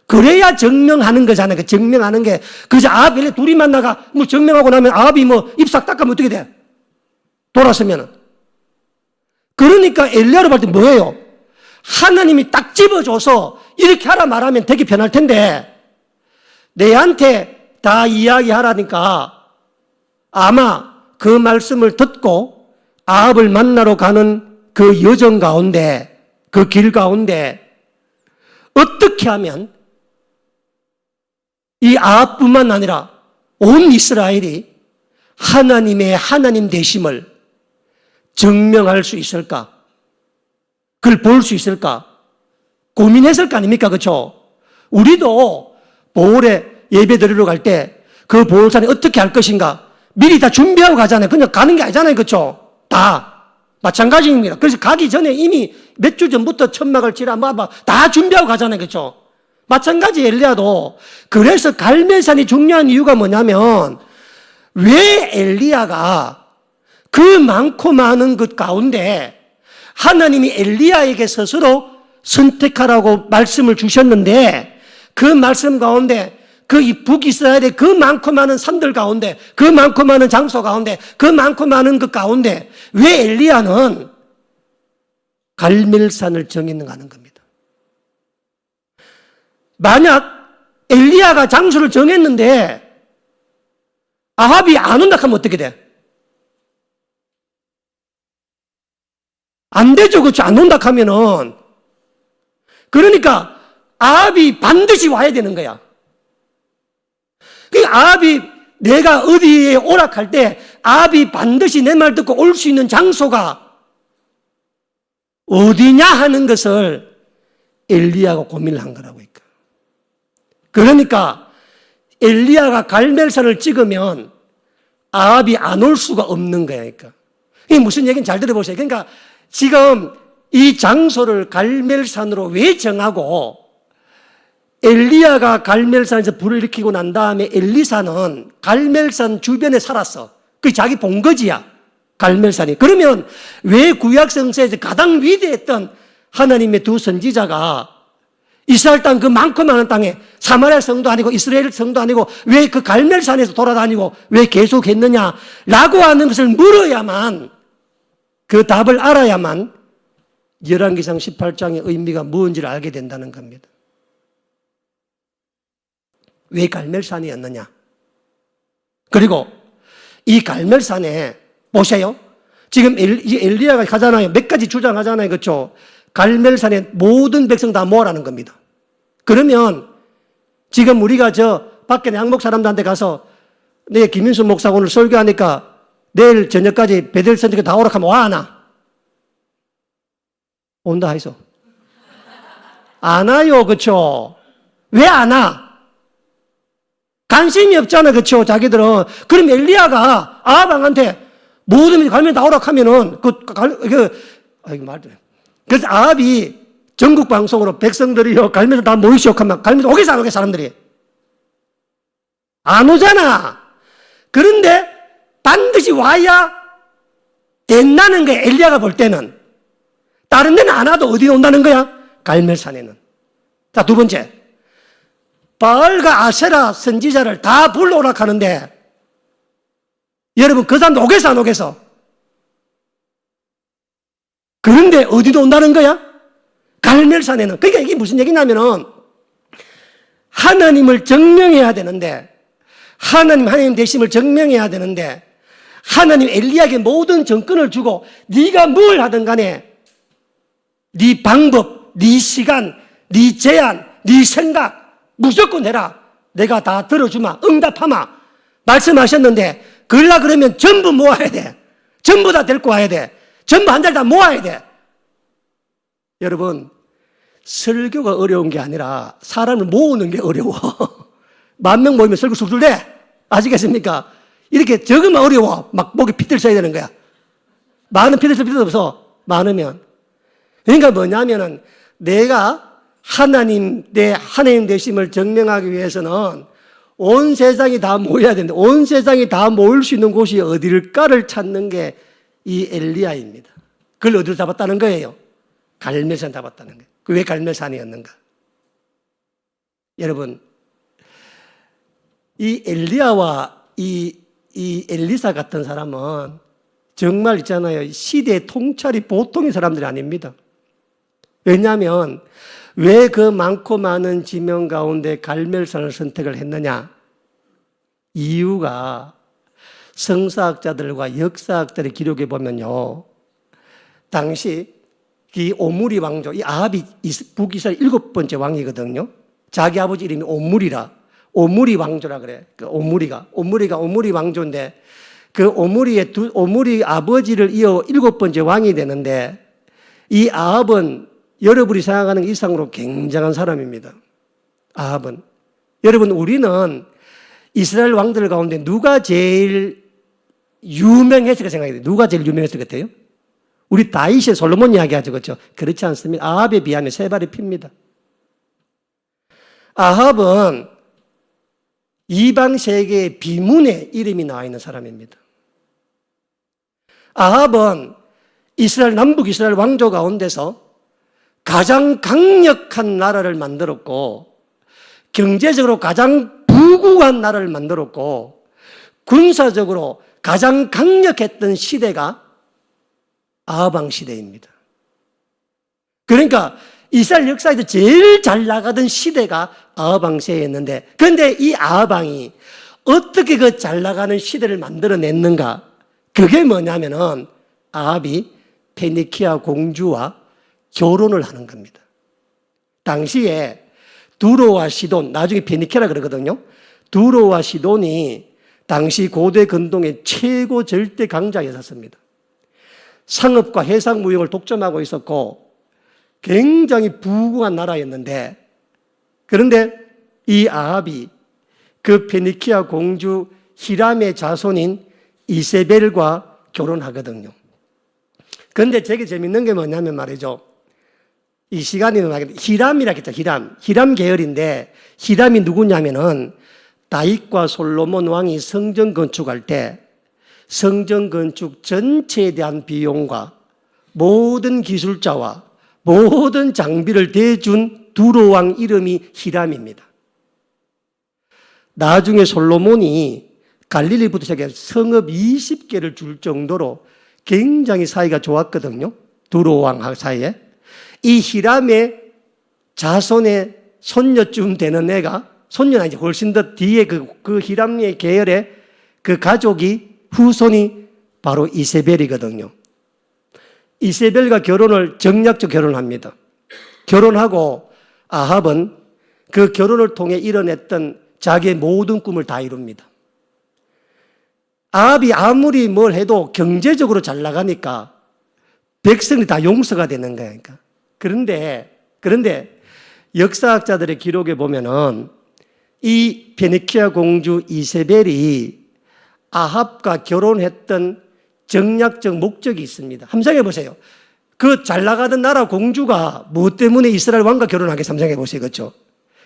그래야 증명하는 거잖아요. 그 증명하는 게 그저 아합 엘리야 둘이 만나가 뭐 증명하고 나면 아합이 뭐 입싹 닦으면 어떻게 돼? 돌았으면은. 그러니까 엘리야로 볼 때 뭐예요? 하나님이 딱 집어줘서 이렇게 하라 말하면 되게 편할 텐데 내한테 다 이야기하라니까 아마 그 말씀을 듣고 아합을 만나러 가는 그 여정 가운데, 그 길 가운데 어떻게 하면 이 아합뿐만 아니라 온 이스라엘이 하나님의 하나님 되심을 증명할 수 있을까? 그걸 볼 수 있을까? 고민했을 거 아닙니까? 그렇죠? 우리도 보홀에 예배 드리러 갈 때 그 보홀산에 어떻게 할 것인가? 미리 다 준비하고 가잖아요. 그냥 가는 게 아니잖아요. 그렇죠? 다 마찬가지입니다. 그래서 가기 전에 이미 몇 주 전부터 천막을 치라 다 준비하고 가잖아요. 그렇죠? 마찬가지 엘리야도 그래서 갈멜산이 중요한 이유가 뭐냐면 왜 엘리야가 그 많고 많은 것 가운데 하나님이 엘리야에게 스스로 선택하라고 말씀을 주셨는데 그 말씀 가운데 그 북이스라엘의 그 많고 많은 산들 가운데 그 많고 많은 장소 가운데 그 많고 많은 것 가운데 왜 엘리야는 갈멜산을 정했는가 하는 겁니다. 만약 엘리야가 장소를 정했는데 아합이 안 온다 하면 어떻게 돼? 안 되죠. 그렇죠? 안 온다 하면은 그러니까 아합이 반드시 와야 되는 거야. 그 아합이 내가 어디에 오락할 때 아합이 반드시 내 말 듣고 올 수 있는 장소가 어디냐 하는 것을 엘리야가 고민을 한 거라고. 그러니까 엘리야가 갈멜산을 찍으면 아합이 안 올 수가 없는 거야. 그러니까 이게 무슨 얘기인지 잘 들어보세요. 그러니까 지금 이 장소를 갈멜산으로 왜 정하고 엘리야가 갈멜산에서 불을 일으키고 난 다음에 엘리사는 갈멜산 주변에 살았어. 그게 자기 본거지야. 갈멜산이. 그러면 왜 구약성서에서 가장 위대했던 하나님의 두 선지자가 이스라엘 땅 그 많고 많은 땅에 사마리아 성도 아니고 이스라엘 성도 아니고 왜 그 갈멜산에서 돌아다니고 왜 계속 했느냐라고 하는 것을 물어야만 그 답을 알아야만 열왕기상 18장의 의미가 무엇인지를 알게 된다는 겁니다. 왜 갈멜산이었느냐? 그리고 이 갈멜산에 보세요. 지금 엘리야가 가잖아요. 몇 가지 주장하잖아요. 그렇죠? 갈멜산에 모든 백성 다 모아라는 겁니다. 그러면 지금 우리가 저 밖에 양목 사람들한테 가서 내 김윤수 목사 오늘 설교하니까 내일 저녁까지 베델 선택에 다 오락하면 와, 안 와? 온다 해서. 안 와요. 그렇죠? 왜 안 와? 관심이 없잖아. 그렇죠? 자기들은. 그럼 엘리야가 아합왕한테 모든 갈멜 다 오락하면은 이거 말도 해. 그래서 아합이 전국 방송으로 백성들이요 갈멜 다 모이시오 하면 갈멜 오겠어 안 오겠어 사람들이? 안 오잖아. 그런데 반드시 와야 된다는 거야. 엘리야가 볼 때는. 다른 데는 안 와도 어디 온다는 거야? 갈멜산에는. 자, 두 번째. 바알과 아세라 선지자를 다 불러오라 하는데 여러분 그 사람도 오겠어 안 오겠어? 그런데 어디도 온다는 거야? 갈멜산에는. 그러니까 이게 무슨 얘기냐면은 하나님을 증명해야 되는데 하나님 되심을 증명해야 되는데 하나님 엘리야에게 모든 정권을 주고 네가 뭘 하든 간에 네 방법, 네 시간, 네 제안, 네 생각 무조건 해라. 내가 다 들어주마. 응답하마. 말씀하셨는데 그러려 그러면 전부 모아야 돼. 전부 다 데리고 와야 돼. 전부 한 자리 다 모아야 돼. 여러분 설교가 어려운 게 아니라 사람을 모으는 게 어려워. 10,000명 모이면 설교 술술 돼. 아시겠습니까? 이렇게 적으면 어려워. 막 목에 핏들 써야 되는 거야. 많은 핏들 쓸 필요도 없어. 많으면. 그러니까 뭐냐면은 내가 하나님 되심을 증명하기 위해서는 온 세상이 다 모여야 되는데 온 세상이 다 모일 수 있는 곳이 어디일까를 찾는 게 이 엘리야입니다. 그걸 어디로 잡았다는 거예요? 갈멜산 잡았다는 거예요. 왜 갈멜산이었는가? 여러분, 이 엘리야와 이 엘리사 같은 사람은 정말 있잖아요. 시대의 통찰이 보통의 사람들이 아닙니다. 왜냐하면 왜 그 많고 많은 지명 가운데 갈멜산을 선택을 했느냐? 이유가 성사학자들과 역사학자들의 기록에 보면요. 당시 이 오므리 왕조, 이 아합이 북이스라엘 7번째 왕이거든요. 자기 아버지 이름이 오므리라. 오므리 왕조라 그래. 그 오므리가 오므리 왕조인데 그 오므리 아버지를 이어 7번째 왕이 되는데 이 아합은 여러분이 생각하는 이상으로 굉장한 사람입니다. 아합은. 여러분, 우리는 이스라엘 왕들 가운데 누가 제일 유명했을 생각이 돼요? 누가 제일 유명했을 것 같아요? 우리 다윗의 솔로몬 이야기하죠. 그렇죠? 그렇지 않습니다. 아합에 비하면 세 발이 핍니다. 아합은 이방 세계의 비문의 이름이 나와 있는 사람입니다. 아합은 남북 이스라엘 왕조 가운데서 가장 강력한 나라를 만들었고 경제적으로 가장 부귀한 나라를 만들었고 군사적으로 가장 강력했던 시대가 아합 왕 시대입니다. 그러니까 이스라엘 역사에서 제일 잘 나가던 시대가 아합 왕 시대였는데, 그런데 이 아합 왕이 어떻게 그 잘 나가는 시대를 만들어냈는가? 그게 뭐냐면은 아합이 페니키아 공주와 결혼을 하는 겁니다. 당시에 두로와 시돈, 나중에 페니키아라 그러거든요. 두로와 시돈이 당시 고대 근동의 최고 절대 강자였었습니다. 상업과 해상 무역을 독점하고 있었고 굉장히 부귀한 나라였는데, 그런데 이 아합이 그 페니키아 공주 히람의 자손인 이세벨과 결혼하거든요. 그런데 되게 재밌는 게 뭐냐면 말이죠. 이 시간이 말하겠다. 히람이라 했죠. 히람 계열인데, 히람이 누구냐면은 다윗과 솔로몬 왕이 성전 건축할 때 성전 건축 전체에 대한 비용과 모든 기술자와 모든 장비를 대준 두로 왕 이름이 히람입니다. 나중에 솔로몬이 갈릴리부터 시작해서 성읍 20개를 줄 정도로 굉장히 사이가 좋았거든요. 두로 왕 사이에. 이 히람의 자손의 손녀쯤 되는 애가, 손녀는 이제 훨씬 더 뒤에 그 히람의 계열의 그 가족이, 후손이 바로 이세벨이거든요. 이세벨과 정략적 결혼을 합니다. 결혼하고 아합은 그 결혼을 통해 이뤄냈던 자기의 모든 꿈을 다 이룹니다. 아합이 아무리 뭘 해도 경제적으로 잘 나가니까 백성이 다 용서가 되는 거야. 그런데 역사학자들의 기록에 보면은 이 페니키아 공주 이세벨이 아합과 결혼했던 정략적 목적이 있습니다. 함상해 보세요. 그 잘 나가던 나라 공주가 뭐 때문에 이스라엘 왕과 결혼하겠어? 함상해 보세요. 그렇죠?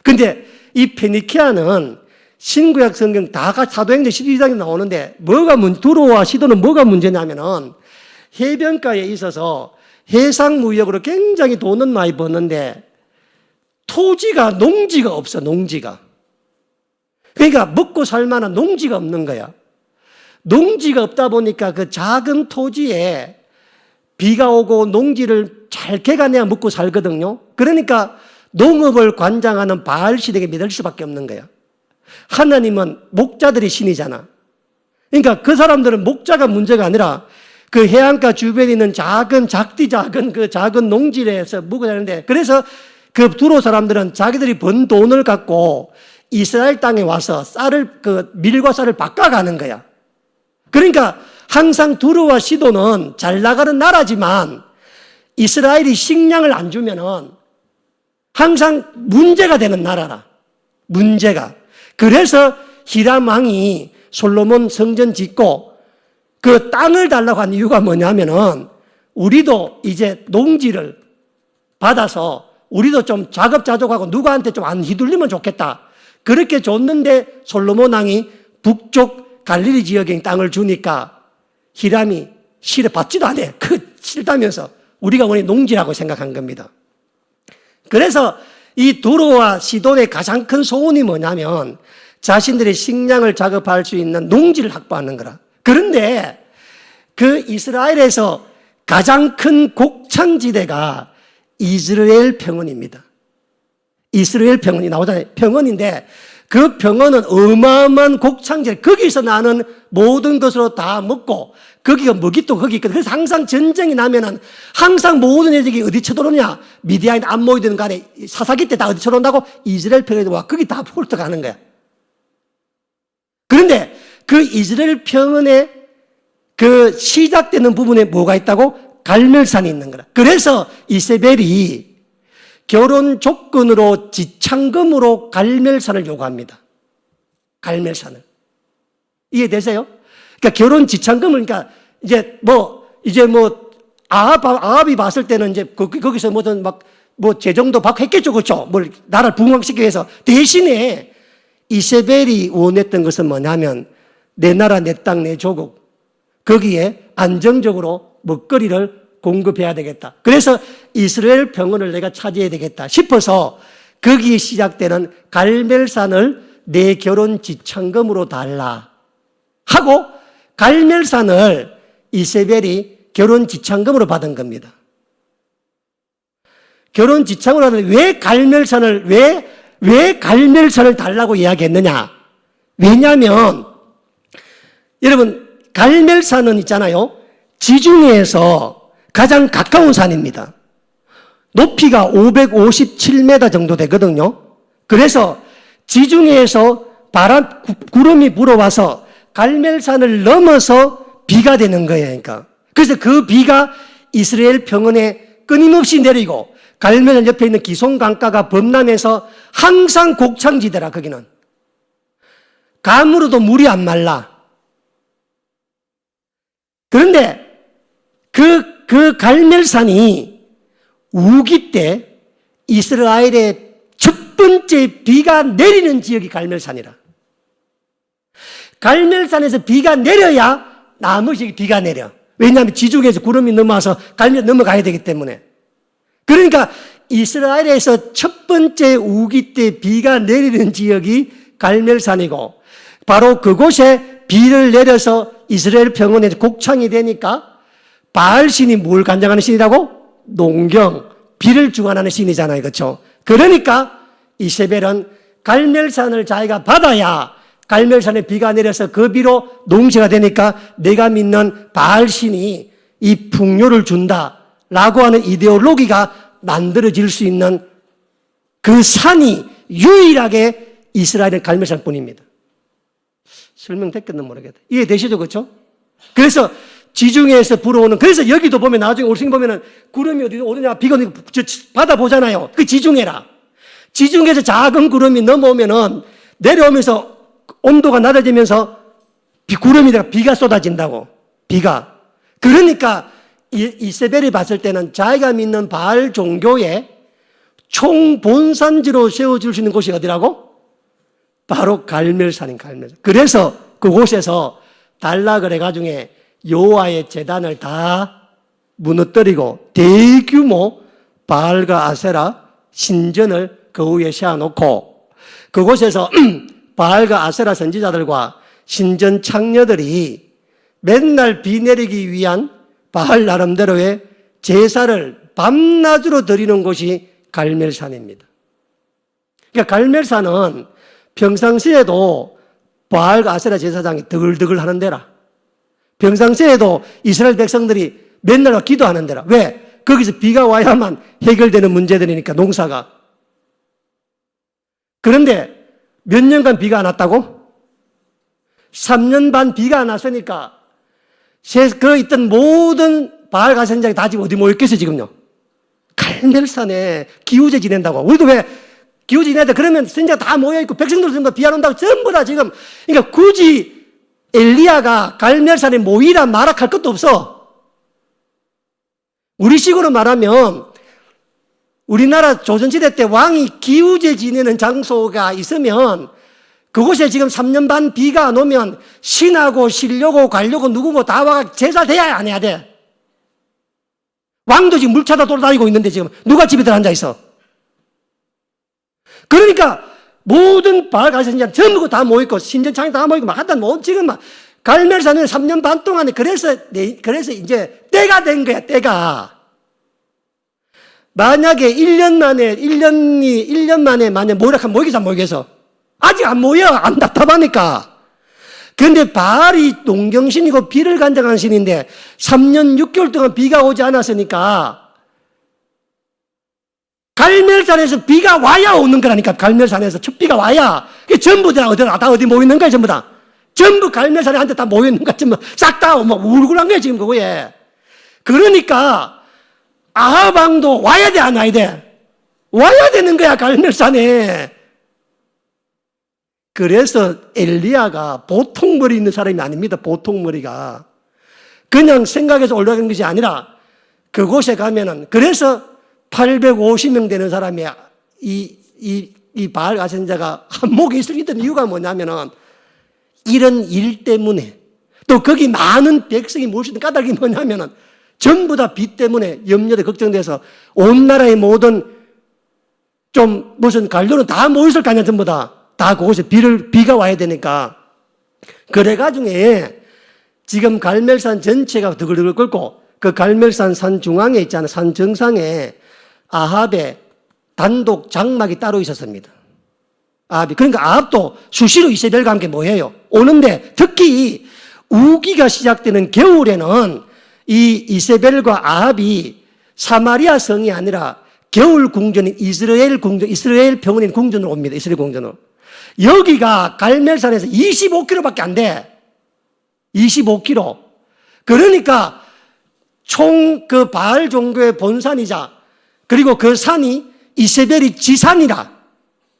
근데 이 페니키아는 신구약 성경 다 사도행전 12장에 나오는데 두로와 시도는 뭐가 문제냐면은 해변가에 있어서 해상 무역으로 굉장히 돈은 많이 버는데 농지가 없어, 농지가. 그러니까 먹고 살 만한 농지가 없는 거야. 농지가 없다 보니까 그 작은 토지에 비가 오고 농지를 잘 개간해야 먹고 살거든요. 그러니까 농업을 관장하는 바알 신에게 믿을 수밖에 없는 거야. 하나님은 목자들의 신이잖아. 그러니까 그 사람들은 목자가 문제가 아니라 그 해안가 주변에 있는 작은 그 작은 농지에서 먹고 사는데, 그래서 그 두로 사람들은 자기들이 번 돈을 갖고 이스라엘 땅에 와서 밀과 쌀을 바꿔가는 거야. 그러니까 항상 두로와 시도는 잘 나가는 나라지만 이스라엘이 식량을 안 주면은 항상 문제가 되는 나라라. 문제가. 그래서 히람 왕이 솔로몬 성전 짓고 그 땅을 달라고 한 이유가 뭐냐면은 우리도 이제 농지를 받아서 우리도 좀 자급자족하고 누구한테 좀 안 휘둘리면 좋겠다. 그렇게 줬는데 솔로몬 왕이 북쪽 갈릴리 지역에 땅을 주니까 히람이 싫어 받지도 않아. 싫다면서 우리가 원래 농지라고 생각한 겁니다. 그래서 이 두로와 시돈의 가장 큰 소원이 뭐냐면 자신들의 식량을 작업할 수 있는 농지를 확보하는 거라. 그런데 그 이스라엘에서 가장 큰 곡창지대가 이스라엘 평원입니다. 이스라엘 평원이 나오잖아요. 평원인데 그 평원은 어마어마한 곡창지대, 거기서 나는 모든 것으로 다 먹고 거기가 먹이도 거기 있거든. 그래서 항상 전쟁이 나면은 항상 모든 애들이 어디 쳐들어오냐? 미디안이 안 모이든 간에 사사기 때 다 어디 쳐들어온다고? 이스라엘 평원에 와 거기 다 훑어가는 거야. 그런데 그 이스라엘 평원에 그 시작되는 부분에 뭐가 있다고? 갈멜산이 있는 거라. 그래서 이세벨이 결혼 조건으로 지창금으로 갈멜산을 요구합니다. 갈멜산을. 이해되세요? 그러니까 결혼 지창금을, 그러니까 이제 아합이 봤을 때는 이제 거기서 재정도 받고 했겠죠. 그렇죠? 나라를 부흥시키기 위해서. 대신에 이세벨이 원했던 것은 뭐냐면 내 나라, 내 땅, 내 조국, 거기에 안정적으로 먹거리를 공급해야 되겠다. 그래서 이스라엘 평원을 내가 차지해야 되겠다 싶어서 거기에 시작되는 갈멜산을 내 결혼 지창금으로 달라 하고 갈멜산을 이세벨이 결혼 지창금으로 받은 겁니다. 결혼 지창으로 하는데 왜 갈멜산을 달라고 이야기했느냐? 왜냐하면 여러분 갈멜산은 있잖아요. 지중해에서 가장 가까운 산입니다. 높이가 557m 정도 되거든요. 그래서 지중해에서 구름이 불어와서 갈멜산을 넘어서 비가 되는 거예요. 그러니까. 그래서 그 비가 이스라엘 평원에 끊임없이 내리고 갈멜산 옆에 있는 기손 강가가 범람해서 항상 곡창지대라. 거기는 가물어도 물이 안 말라. 그런데 그 갈멜산이 우기 때 이스라엘의 첫 번째 비가 내리는 지역이 갈멜산이라. 갈멜산에서 비가 내려야 나머지 비가 내려. 왜냐하면 지중해에서 구름이 넘어와서 갈멜산 넘어가야 되기 때문에. 그러니까 이스라엘에서 첫 번째 우기 때 비가 내리는 지역이 갈멜산이고 바로 그곳에 비를 내려서 이스라엘 평원에 곡창이 되니까 바알신이 뭘 관장하는 신이라고? 농경, 비를 주관하는 신이잖아요. 그렇죠? 그러니까 이세벨은 갈멜산을 자기가 받아야 갈멜산에 비가 내려서 그 비로 농지가 되니까 내가 믿는 바알신이 이 풍요를 준다라고 하는 이데올로기가 만들어질 수 있는 그 산이 유일하게 이스라엘의 갈멜산뿐입니다. 설명됐겠나 모르겠다. 이해되시죠? 그렇죠? 그래서 지중해에서 불어오는, 그래서 여기도 보면 나중에 올생 보면은 구름이 어디서 오느냐, 비가 어디 바다 보잖아요. 그 지중해라. 지중해에서 작은 구름이 넘어오면은 내려오면서 온도가 낮아지면서 구름이다가 비가 쏟아진다고. 비가. 그러니까 이세벨이 봤을 때는 자기가 믿는 바알 종교의 총본산지로 세워질 수 있는 곳이 어디라고? 바로 갈멜산인 갈멜산. 그래서 그곳에서 단락을 해가지고 여호와의 제단을 다 무너뜨리고 대규모 바알과 아세라 신전을 그 위에 세워놓고 그곳에서 바알과 아세라 선지자들과 신전 창녀들이 맨날 비 내리기 위한 바알 나름대로의 제사를 밤낮으로 드리는 곳이 갈멜산입니다. 그러니까 갈멜산은 평상시에도 바알과 아세라 제사장이 드글드글 하는 데라. 평상시에도 이스라엘 백성들이 맨날 기도하는 데라. 왜? 거기서 비가 와야만 해결되는 문제들이니까 농사가. 그런데 몇 년간 비가 안 왔다고? 3년 반 비가 안 왔으니까 그 있던 모든 바알 가선장이 다 지금 어디 모였겠어요 지금요? 갈멜산에 기우제 지낸다고. 우리도 왜 기우제 지내다 그러면 선지자가 다 모여있고 백성들 전부 비 안 온다고 전부 다 지금. 그러니까 굳이 엘리야가 갈멜산에 모이라 말할 것도 없어. 우리식으로 말하면 우리나라 조선시대 때 왕이 기우제 지내는 장소가 있으면 그곳에 지금 3년 반 비가 안 오면 신하고 신료고 관료고 누구고 다 와가 제사 돼야 안 해야 돼. 왕도 지금 물 찾아 돌아다니고 있는데 지금 누가 집에 들어 앉아 있어? 그러니까 모든 바알 가르치는 전부 다 모이고 신전창에 다 모이고 막 하다 뭐 지금 막 갈멜산은 3년 반 동안에 그래서 이제 때가 된 거야, 때가. 만약에 1년 만에 만약 모이겠어. 아직 안 모여. 안 답답하니까. 그런데 바알이 농경신이고 비를 간장한 신인데 3년 6개월 동안 비가 오지 않았으니까 갈멜산에서 비가 와야 오는 거라니까. 갈멜산에서 첫 비가 와야. 전부 다 어디 모이는 거야, 전부 다. 전부 갈멜산에 한테 다 모여있는 거야. 싹 다 울굴한 거야, 지금 그거에. 그러니까 아합 왕도 와야 돼, 안 와야 돼? 와야 되는 거야, 갈멜산에. 그래서 엘리야가 보통 머리 있는 사람이 아닙니다. 보통 머리가. 그냥 생각해서 올라간 것이 아니라 그곳에 가면은 그래서 850명 되는 사람이 이 바알 가선자가 한몫이 있을 수 있던 이유가 뭐냐면은 이런 일 때문에 또 거기 많은 백성이 모일 수 있는 까닭이 뭐냐면은 전부 다 비 때문에 염려돼 걱정돼서 온 나라의 모든 좀 무슨 관료는 다 모였을 거 아니야 전부 다 그곳에 비가 와야 되니까. 그래가지고 지금 갈멜산 전체가 드글드글 끓고 그 갈멜산 산 중앙에 있잖아요. 산 정상에 아합의 단독 장막이 따로 있었습니다. 아합이. 그러니까 아합도 수시로 이세벨과 함께 뭐해요? 오는데 특히 우기가 시작되는 겨울에는 이 이세벨과 아합이 사마리아 성이 아니라 겨울 궁전인 이스라엘 병원인 궁전으로 옵니다. 이스라엘 궁전으로. 여기가 갈멜산에서 25km밖에 안 돼. 25km. 그러니까 총 그 바알 종교의 본산이자 그리고 그 산이 이세벨이 지산이라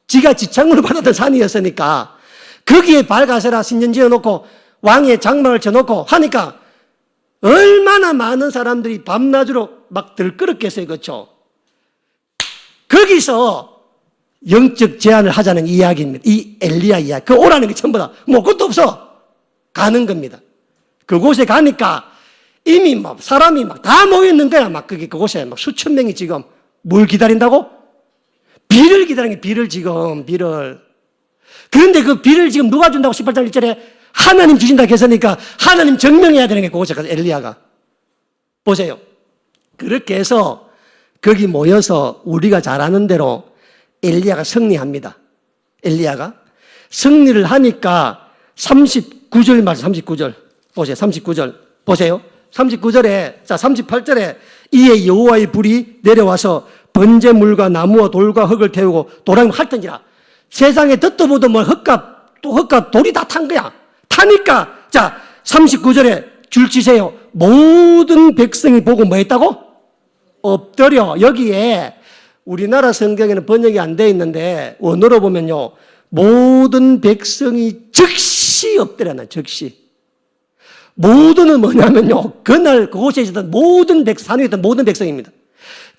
지가 지창으로 받았던 산이었으니까 거기에 발가세라 신전 지어놓고 왕의 장막을 쳐놓고 하니까 얼마나 많은 사람들이 밤낮으로 막 들끓었겠어요. 그렇죠? 거기서 영적 제안을 하자는 이야기입니다. 이 엘리야 이야기. 그 오라는 게 전부 다 뭐 그것도 없어. 가는 겁니다. 그곳에 가니까 이미 막 사람이 막 다 모여있는 거야. 막 그곳에 막 수천 명이 지금 뭘 기다린다고? 비를 기다리는 게 비를. 그런데 그 비를 지금 누가 준다고 18장 1절에 하나님 주신다고 했으니까 하나님 증명해야 되는 게 그곳에 가서 엘리야가. 보세요. 그렇게 해서 거기 모여서 우리가 잘 아는 대로 엘리야가 승리합니다. 엘리야가 승리를 하니까 39절 말씀 39절 보세요. 39절 보세요. 39절에 38절에 이에 여호와의 불이 내려와서 번제물과 나무와 돌과 흙을 태우고 도랑을 핥던지라. 세상에 듣도 보도 뭐 흙과 돌이 다 탄 거야. 타니까 39절에 줄 치세요. 모든 백성이 보고 뭐 했다고? 엎드려. 여기에 우리나라 성경에는 번역이 안 돼 있는데 원어로 보면요. 모든 백성이 즉시 엎드려나 즉시. 모든은 뭐냐면요. 그날 그곳에 있었던 산에 있던 모든 백성입니다.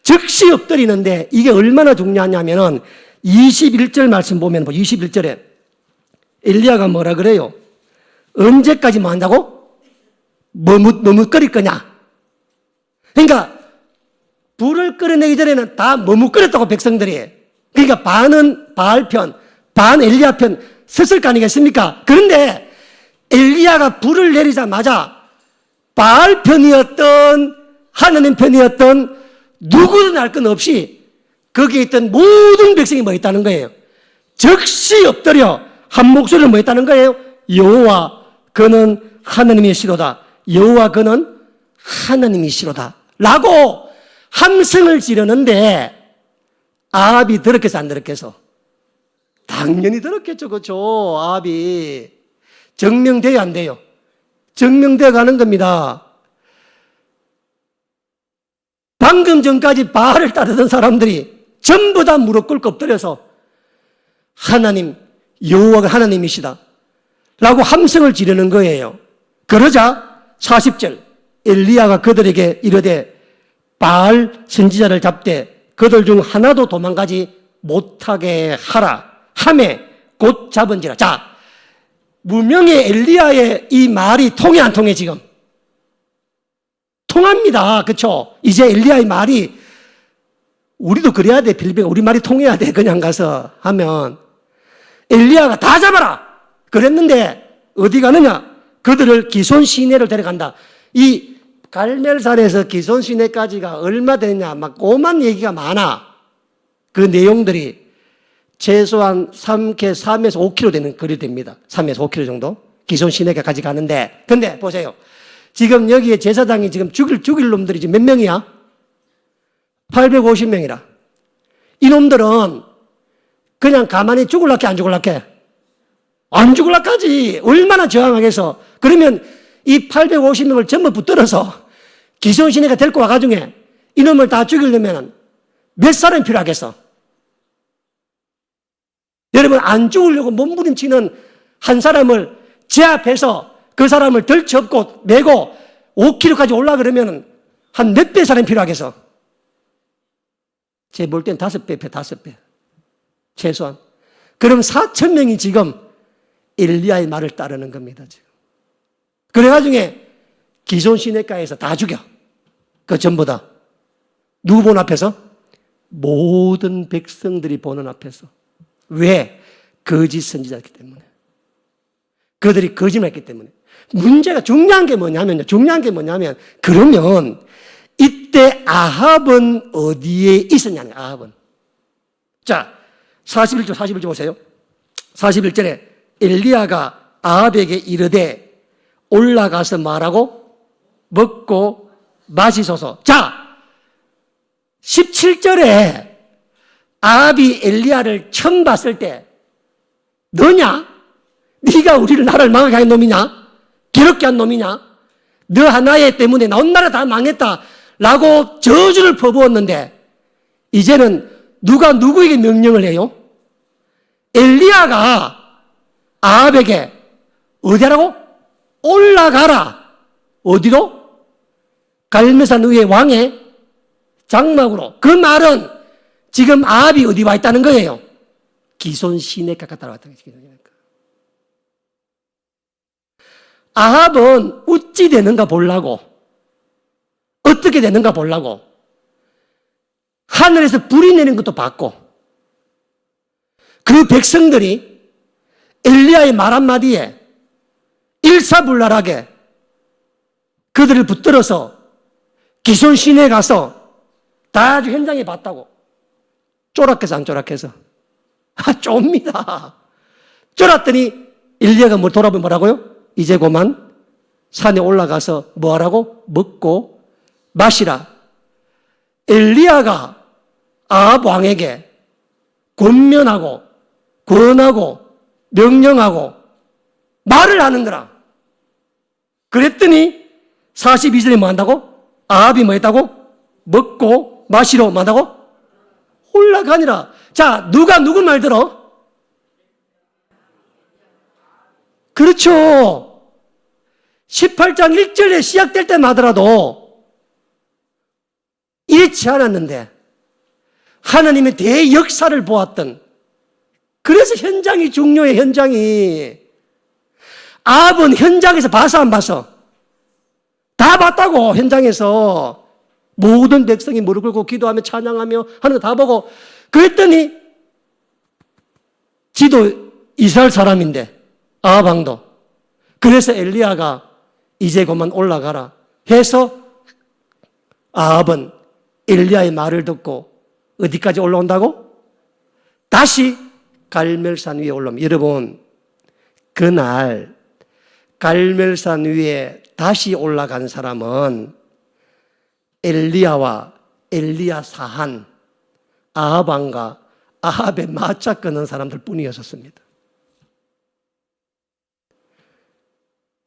즉시 엎드리는데 이게 얼마나 중요하냐면은 21절 말씀 보면 21절에 엘리야가 뭐라 그래요? 언제까지 뭐 한다고? 머뭇거릴 거냐? 그러니까 불을 끓여내기 전에는 다 머뭇거렸다고 백성들이. 그러니까 반은 바알 편, 반 엘리야 편 섰을 거 아니겠습니까? 그런데 엘리야가 불을 내리자마자 바알 편이었던 하나님 편이었던 누구든 알 것 없이 거기에 있던 모든 백성이 뭐 있다는 거예요? 즉시 엎드려 한 목소리를 뭐 했다는 거예요? 여호와 그는 하나님이시로다. 여호와 그는 하나님이시로다. 라고 함성을 지르는데 아합이 들었겠어 안 들었겠어? 당연히 들었겠죠. 그렇죠? 아합이 증명돼야 안 돼요? 증명되어 가는 겁니다. 방금 전까지 바알을 따르던 사람들이 전부 다 무릎 꿇고 엎드려서 하나님 여호와가 하나님이시다 라고 함성을 지르는 거예요. 그러자 40절 엘리야가 그들에게 이르되 바알 선지자를 잡되 그들 중 하나도 도망가지 못하게 하라 하매 곧 잡은지라. 무명의 엘리야의 이 말이 통해 안 통해 지금? 통합니다. 그렇죠? 이제 엘리야의 말이 우리도 그래야 돼. 빌립보가 우리 말이 통해야 돼. 그냥 가서 하면 엘리야가 다 잡아라 그랬는데 어디 가느냐? 그들을 기손 시내를 데려간다. 이 갈멜산에서 기손 시내까지가 얼마 되느냐? 막 오만 얘기가 많아. 그 내용들이 최소한 3에서 5km 되는 거리 됩니다. 3에서 5km 정도. 기손 시내까지 가는데. 근데 보세요. 지금 여기에 제사장이 지금 죽일 놈들이 지금 몇 명이야? 850명이라. 이 놈들은 그냥 가만히 죽을라게 안 죽을라게? 안 죽을라까지. 얼마나 저항하겠어. 그러면 이 850명을 전부 붙들어서 기손 시내가 데리고 와가지고 이놈을 다 죽이려면 몇 사람이 필요하겠어? 여러분, 안 죽으려고 몸부림치는 한 사람을 제압해서 그 사람을 덜쳐업고 메고 5km까지 올라 그러면 한 몇 배 사람이 필요하겠어? 제 볼 땐 5배, 5배. 최소한. 그럼 4,000명이 지금 엘리야의 말을 따르는 겁니다, 지금. 그래가지고 기손 시내가에서 다 죽여. 그 전부 다. 누구 보는 앞에서? 모든 백성들이 보는 앞에서. 왜? 거짓 선지자였기 때문에. 그들이 거짓말했기 때문에. 문제가 중요한 게 뭐냐면 그러면 이때 아합은 어디에 있었냐는 거예요. 아합은. 자, 41절 보세요. 41절에 엘리야가 아합에게 이르되 올라가서 말하고 먹고 마시소서. 자, 17절에 아합이 엘리야를 처음 봤을 때 너냐? 네가 우리를 나라를 망하게 한 놈이냐? 괴롭게 한 놈이냐? 너 하나에 때문에 온 나라 다 망했다 라고 저주를 퍼부었는데 이제는 누가 누구에게 명령을 해요? 엘리야가 아합에게 어디라고? 올라가라. 어디로? 갈멜산 위의 왕의 장막으로. 그 말은 지금 아합이 어디 와 있다는 거예요? 기손 시내가 갔다 왔다는 거예요. 아합은 어찌 되는가 보려고, 어떻게 되는가 보려고 하늘에서 불이 내리는 것도 봤고, 그 백성들이 엘리야의 말 한마디에 일사불란하게 그들을 붙들어서 기손 시내에 가서 다 아주 현장에 봤다고. 쫄았겠어, 안 쫄았겠어? 좁니다. 쫄았더니 엘리야가 뭘 돌아보면 뭐라고요? 이제 그만 산에 올라가서 뭐 하라고? 먹고 마시라. 엘리야가 아합 왕에게 권면하고 권하고 명령하고 말을 하는 거라. 그랬더니 42절에 뭐 한다고? 아합이 뭐 했다고? 먹고 마시러 뭐 한다고? 올라가니라. 자, 누가 누구 말 들어? 그렇죠. 18장 1절에 시작될 때마더라도 이렇지 않았는데 하나님의 대역사를 보았던, 그래서 현장이 중요해. 현장이. 아합은 현장에서 봐서 안 봐서? 다 봤다고. 현장에서 모든 백성이 무릎 꿇고 기도하며 찬양하며 하는 거 다 보고. 그랬더니 지도 이스라엘 사람인데 아합 왕도. 그래서 엘리야가 이제 그만 올라가라 해서 아합은 엘리야의 말을 듣고 어디까지 올라온다고? 다시 갈멜산 위에 올라옵니다. 여러분, 그날 갈멜산 위에 다시 올라간 사람은 엘리야와 엘리야 사한, 아합 왕과 아합의 마차 끄는 사람들 뿐이었습니다.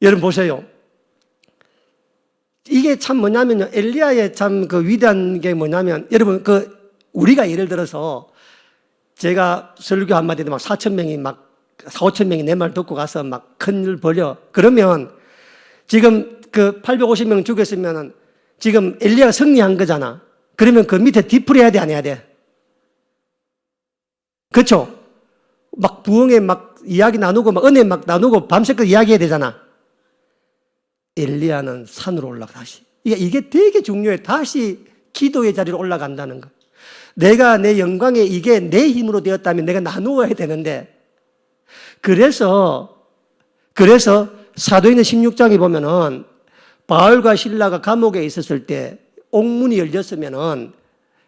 여러분 보세요. 이게 참 뭐냐면요. 엘리야의 참 그 위대한 게 뭐냐면, 여러분 우리가 예를 들어서 제가 설교 한마디 막 4,000명이 막 4,5,000명이 내 말 듣고 가서 막 큰일 벌여. 그러면 지금 그 850명 죽였으면은 지금 엘리야가 승리한 거잖아. 그러면 그 밑에 뒤풀이 해야 돼, 안 해야 돼? 그렇죠? 막 부흥회 막 이야기 나누고 막 은혜 막 나누고 밤새껏 이야기해야 되잖아. 엘리야는 산으로 올라가 다시. 이게 되게 중요해. 다시 기도의 자리로 올라간다는 거. 내가 내 영광에 이게 내 힘으로 되었다면 내가 나누어야 되는데, 그래서 사도행전 16장에 보면은 바울과 실라가 감옥에 있었을 때 옥문이 열렸으면은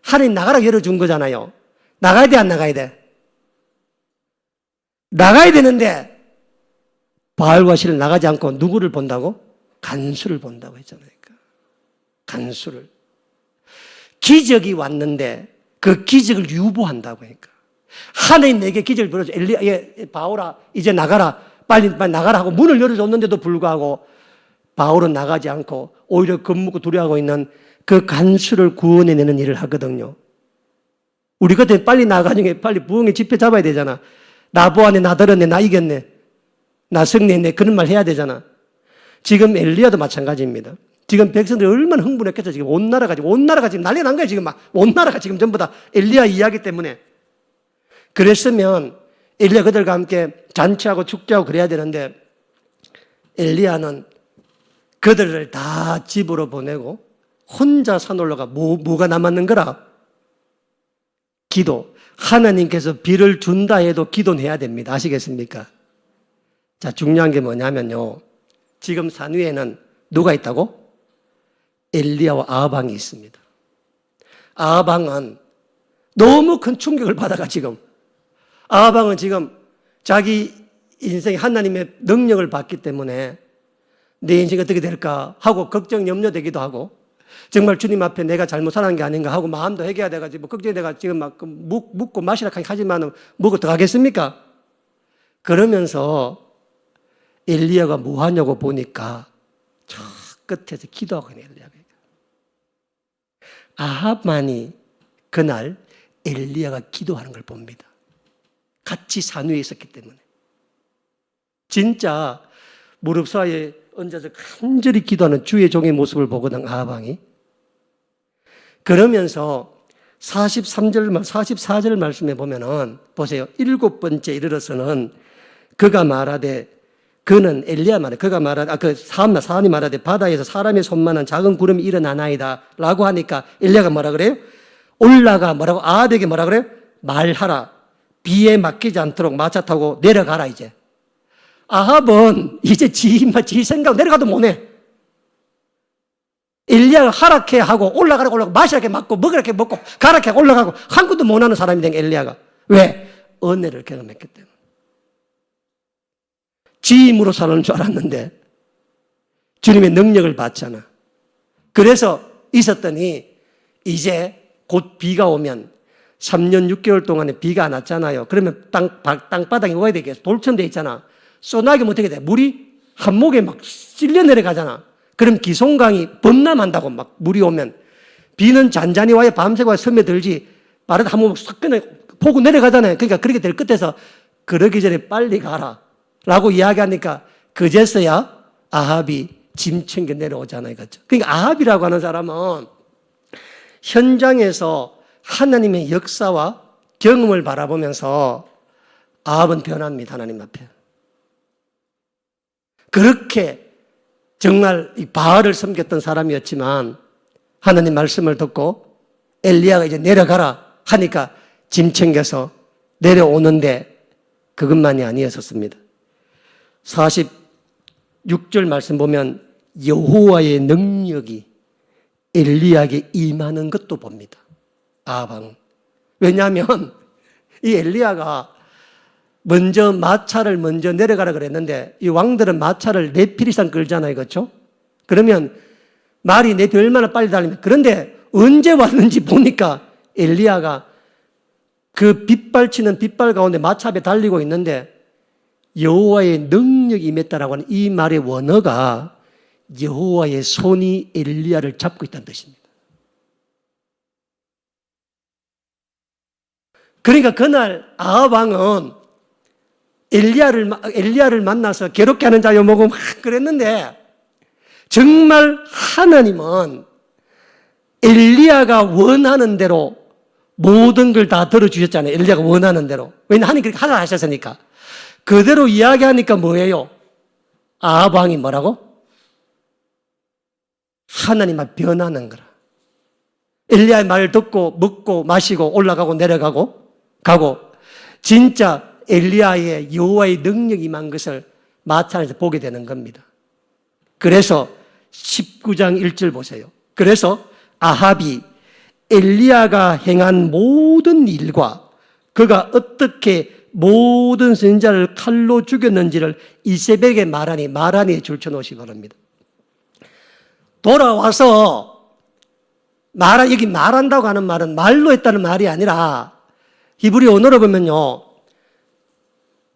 하나님 나가라 열어준 거잖아요. 나가야 돼, 안 나가야 돼? 나가야 되는데 바울과 실라 나가지 않고 누구를 본다고? 간수를 본다고 했잖아요. 간수를. 기적이 왔는데 그 기적을 유보한다고 하니까. 하나님 내게 기적을 벌어줘. 바울아, 이제 나가라. 빨리 나가라 하고 문을 열어줬는데도 불구하고 바울은 나가지 않고 오히려 겁먹고 두려워하고 있는 그 간수를 구원해내는 일을 하거든요. 우리 같은 빨리 나가는 게 빨리 부흥의 집회 잡아야 되잖아. 나 보았네, 나 들었네, 나 이겼네, 나 승리했네. 그런 말 해야 되잖아. 지금 엘리야도 마찬가지입니다. 지금 백성들이 얼마나 흥분했겠어. 지금 온 나라가 지금 난리 난 거야. 지금 막 온 나라가 지금 전부 다 엘리야 이야기 때문에. 그랬으면 엘리야 그들과 함께 잔치하고 축제하고 그래야 되는데 엘리야는 그들을 다 집으로 보내고 혼자 산 올라가. 뭐가 남았는 거라? 기도. 하나님께서 비를 준다 해도 기도는 해야 됩니다. 아시겠습니까? 자, 중요한 게 뭐냐면요. 지금 산 위에는 누가 있다고? 엘리야와 아합왕이 있습니다. 아합왕은 너무 큰 충격을 받아가 지금. 아합왕은 지금 자기 인생에 하나님의 능력을 받기 때문에 내 인생이 어떻게 될까 하고 걱정, 염려되기도 하고 정말 주님 앞에 내가 잘못 살아난 게 아닌가 하고 마음도 해결해야 돼가지고 걱정이 돼가 지금 막 묵고 마시라 하지만 뭐가 더 하겠습니까? 그러면서 엘리야가 뭐 하냐고 보니까 저 끝에서 기도하고 있는 엘리야가. 아합만이 그날 엘리야가 기도하는 걸 봅니다. 같이 산 위에 있었기 때문에. 진짜 무릎 사이에 얹어서 간절히 기도하는 주의 종의 모습을 보거든, 아합왕이. 그러면서 44절 말씀에 보면은 보세요. 7번째 이르러서는 그가 말하되 그는 엘리야 말해. 그가 말하되 사람이 말하되 바다에서 사람의 손만한 작은 구름이 일어나나이다 라고 하니까 엘리야가 뭐라 그래요? 올라가 뭐라고 아합에게 뭐라 그래요? 말하라. 비에 맡기지 않도록 마차 타고 내려가라 이제. 아합은 이제 지 생각 내려가도 못해. 엘리야가 하라케 하고 올라가라고 마시라게 맞고 먹으라게 먹고 가라게 올라가고 한 것도 못하는 사람이 된 엘리야가. 왜? 은혜를 경험했기 때문에. 지 힘으로 사는 줄 알았는데 주님의 능력을 받잖아. 그래서 있었더니 이제 곧 비가 오면 3년 6개월 동안에 비가 안 왔잖아요. 그러면 땅바닥이 뭐가 되겠어? 돌처럼 돼 있잖아. 쏘나기면 어떻게 돼? 물이 한목에 막 쓸려 내려가잖아. 그럼 기송강이 범람한다고 막 물이 오면. 비는 잔잔히 와야 밤새고 스며들지 빠르다 한번 싹 그냥 포고 내려가잖아요. 그러니까 그렇게 될 끝에서 그러기 전에 빨리 가라 라고 이야기하니까 그제서야 아합이 짐 챙겨 내려오잖아요. 그렇죠? 그러니까 아합이라고 하는 사람은 현장에서 하나님의 역사와 경험을 바라보면서 아합은 변합니다. 하나님 앞에. 그렇게 정말 이 바알을 섬겼던 사람이었지만 하나님 말씀을 듣고 엘리야가 이제 내려가라 하니까 짐 챙겨서 내려오는데 그것만이 아니었었습니다. 46절 말씀 보면 여호와의 능력이 엘리야에게 임하는 것도 봅니다. 아합. 왜냐하면 이 엘리야가 먼저 마차를 먼저 내려가라 그랬는데 이 왕들은 마차를 4필 이상 끌잖아요. 그렇죠? 그러면 말이 4필 얼마나 빨리 달리면 그런데 언제 왔는지 보니까 엘리야가 그 빗발치는 빗발 가운데 마차 앞에 달리고 있는데 여호와의 능력이 임했다라고 하는 이 말의 원어가 여호와의 손이 엘리야를 잡고 있다는 뜻입니다. 그러니까 그날 아합 왕은 엘리야를 만나서 괴롭게 하는 자여 뭐고 막 그랬는데 정말 하나님은 엘리야가 원하는 대로 모든 걸 다 들어주셨잖아요. 엘리야가 원하는 대로. 왜냐하면 하나님 그렇게 하라 하셨으니까. 그대로 이야기하니까 뭐예요? 아합 왕이 뭐라고? 하나님 앞에 변하는 거라. 엘리야의 말을 듣고 먹고 마시고 올라가고 내려가고 가고 진짜 엘리야의 여호와의 능력이 임한 것을 마찬에서 보게 되는 겁니다. 그래서 19장 1절 보세요. 그래서 아합이 엘리야가 행한 모든 일과 그가 어떻게 모든 선지자를 칼로 죽였는지를 이세벨에게 말하니 줄쳐놓으시기 바랍니다. 돌아와서 여기 말한다고 하는 말은 말로 했다는 말이 아니라 히브리 언어로 보면요,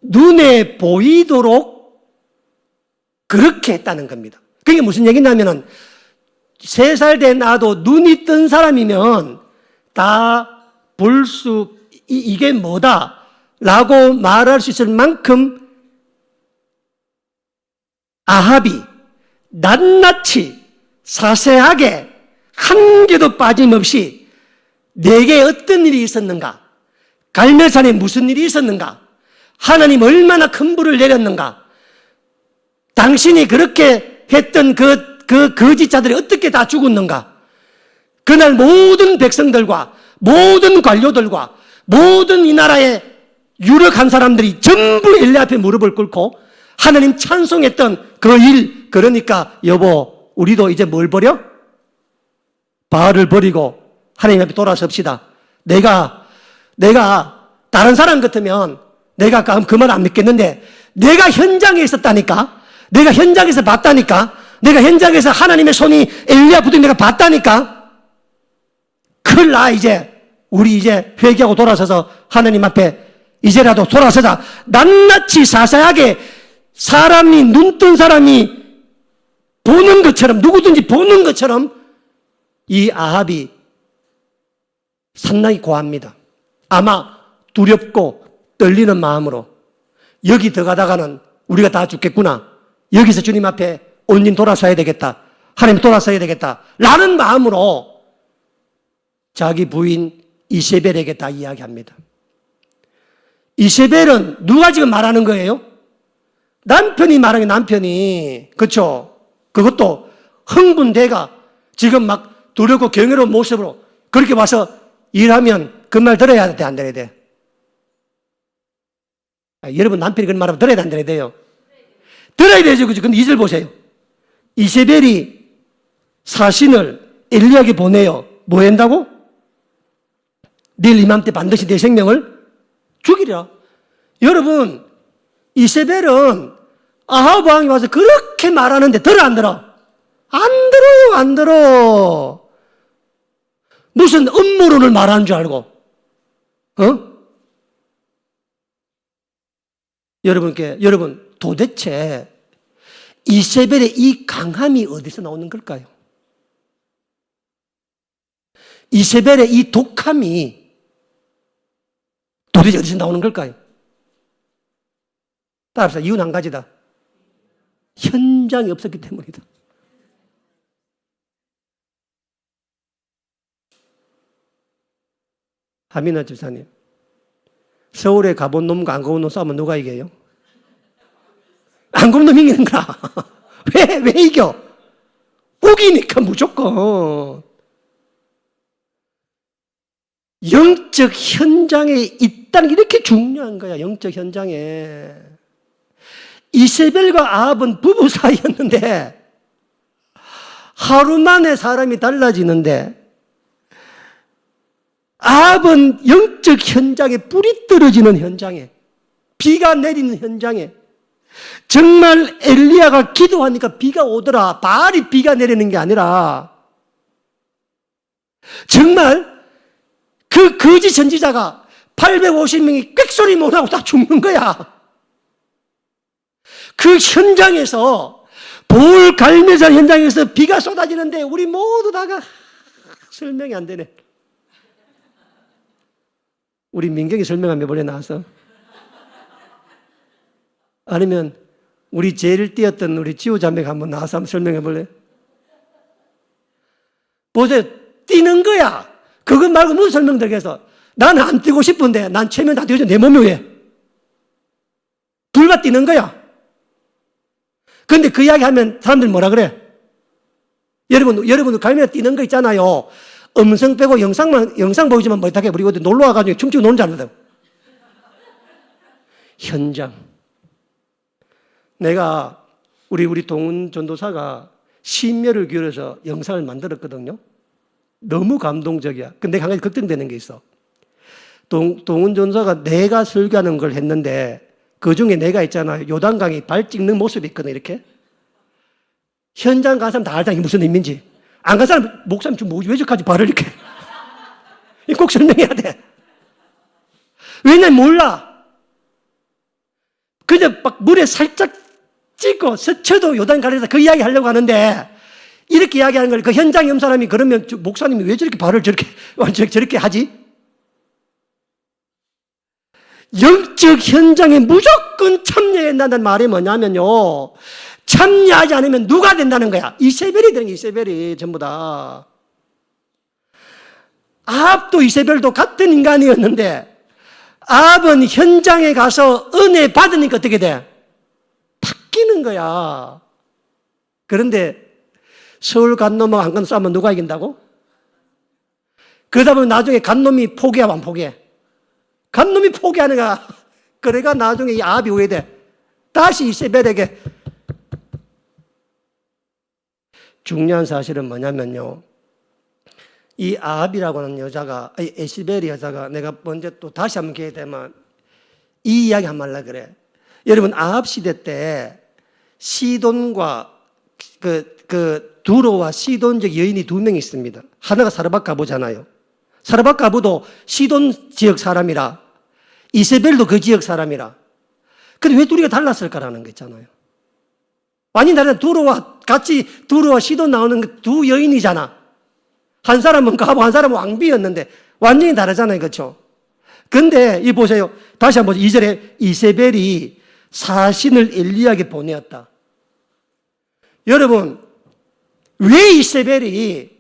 눈에 보이도록 그렇게 했다는 겁니다. 그게 무슨 얘기냐면은 3살 된 아도 눈이 뜬 사람이면 다 이게 뭐다 라고 말할 수 있을 만큼 아합이 낱낱이 자세하게 한 개도 빠짐없이 내게 어떤 일이 있었는가, 갈멜산에 무슨 일이 있었는가, 하나님 얼마나 큰 불을 내렸는가, 당신이 그렇게 했던 그 거짓자들이 어떻게 다 죽었는가, 그날 모든 백성들과 모든 관료들과 모든 이 나라의 유력한 사람들이 전부 엘리 앞에 무릎을 꿇고 하나님 찬송했던 그 일, 그러니까 여보 우리도 이제 뭘 버려? 바알을 버리고 하나님 앞에 돌아섭시다. 내가 다른 사람 같으면 내가 그 말 안 믿겠는데 내가 현장에 있었다니까, 내가 현장에서 봤다니까, 내가 현장에서 하나님의 손이 엘리야 붙은 내가 봤다니까, 큰일 나. 우리 이제 회개하고 돌아서서 하나님 앞에 이제라도 돌아서자. 낱낱이 자세하게 사람이, 눈뜬 사람이 보는 것처럼, 누구든지 보는 것처럼 이 아합이 상당히 고합니다. 아마 두렵고 떨리는 마음으로 여기 들어가다가는 우리가 다 죽겠구나, 여기서 주님 앞에 온전 돌아서야 되겠다, 하나님 돌아서야 되겠다 라는 마음으로 자기 부인 이세벨에게 다 이야기합니다. 이세벨은 누가 지금 말하는 거예요? 남편이 말하는 게, 남편이. 그렇죠? 그것도 흥분대가 지금 막 두렵고 경외로운 모습으로 그렇게 와서 일하면 그 말 들어야 돼, 안 들어야 돼? 여러분 남편이 그런 말하면 들어야 돼, 안 들어야 돼요? 들어야 되죠. 그죠? 근데 2절 보세요. 이세벨이 사신을 엘리야에게 보내요. 뭐 한다고? 내일 이맘때 반드시 내 생명을 죽이리라. 여러분, 이세벨은 아합 왕이 와서 그렇게 말하는데 들어 안 들어? 안 들어요, 안 들어. 무슨 음모론을 말하는 줄 알고, 여러분 도대체 이세벨의 이 강함이 어디서 나오는 걸까요? 이세벨의 이 독함이 도대체 어디서 나오는 걸까요? 따라서 이유는 한 가지다. 현장이 없었기 때문이다. 하민아 집사님, 서울에 가본 놈과 안 가본 놈 싸우면 누가 이겨요? 안 가본 놈이 이기는 거야. 왜 이겨? 우기니까 무조건. 영적 현장에 있다는 게 이렇게 중요한 거야. 영적 현장에. 이세벨과 아합은 부부 사이였는데 하루 만에 사람이 달라지는데, 아합은 영적 현장에, 불이 떨어지는 현장에, 비가 내리는 현장에, 정말 엘리야가 기도하니까 비가 오더라. 바알이 비가 내리는 게 아니라 정말 그 거짓 선지자가 850명이 꽥소리 못하고 다 죽는 거야. 그 현장에서, 볼 갈멜산 현장에서 비가 쏟아지는데 우리 모두 다가 설명이 안 되네. 우리 민경이 설명하면 원래 나와서, 아니면 우리 제일 뛰었던 우리 지호 자매가 한번 나와서 한번 설명해 볼래? 보세요. 뛰는 거야. 그것 말고 무슨 설명드리겠어? 난 안 뛰고 싶은데, 난 체면 다 뛰어져. 내 몸이 왜? 불과 뛰는 거야. 근데 그 이야기 하면 사람들이 뭐라 그래? 여러분 갈매기 뛰는 거 있잖아요. 음성 빼고 영상 보여주면 못하게 우리 어디 놀러 와가지고 춤추고 노는 줄 알거든. 현장. 내가 우리 동훈 전도사가 심혈을 기울여서 영상을 만들었거든요. 너무 감동적이야. 근데 한 가지 걱정되는 게 있어. 동훈 전도사가 내가 설교하는 걸 했는데 그 중에 내가 있잖아요. 요단강에 발 찍는 모습이 있거든, 이렇게. 현장 간 사람 다 알잖아. 이게 무슨 의미인지. 안 간 사람, 목사님 지금 왜 저까지 발을 이렇게. 꼭 설명해야 돼. 왜냐면 몰라. 그냥 막 물에 살짝 찍고 스쳐도 요단 가려서 그 이야기 하려고 하는데 이렇게 이야기하는 걸 그 현장에 온 사람이 그러면 목사님이 왜 저렇게 발을 저렇게 하지? 영적 현장에 무조건 참여해야 한다는 말이 뭐냐면요. 참여하지 않으면 누가 된다는 거야? 이세벨이 되는 거야, 이세벨이 전부 다. 아합도 이세벨도 같은 인간이었는데 아합은 현장에 가서 은혜 받으니까 어떻게 돼? 바뀌는 거야. 그런데 서울 간 놈하고 안 간 싸우면 누가 이긴다고? 그러다 보면 나중에 간 놈이 포기하면 안 포기해. 간 놈이 포기하는 거야. 그래가 나중에 이 아합이 후회돼. 다시 이세벨에게. 중요한 사실은 뭐냐면요. 이 아합이라고 하는 여자가, 에시벨이 여자가 내가 먼저 또 다시 한번 기회 되면 이 이야기 한번 하려고 그래. 여러분, 아합 시대 때 시돈과 두로와 시돈적 여인이 두 명이 있습니다. 하나가 사르밧 가부잖아요. 사르밧 가부도 시돈 지역 사람이라 이세벨도 그 지역 사람이라. 근데 왜 둘이가 달랐을까라는 거 있잖아요. 완전히 다른 두로와 시돈 나오는 두 여인이잖아. 한 사람은 가부, 한 사람은 왕비였는데 완전히 다르잖아요. 그렇죠? 근데 이 보세요. 다시 한번 2절에 이세벨이 사신을 엘리야에게 보내었다. 여러분, 왜 이세벨이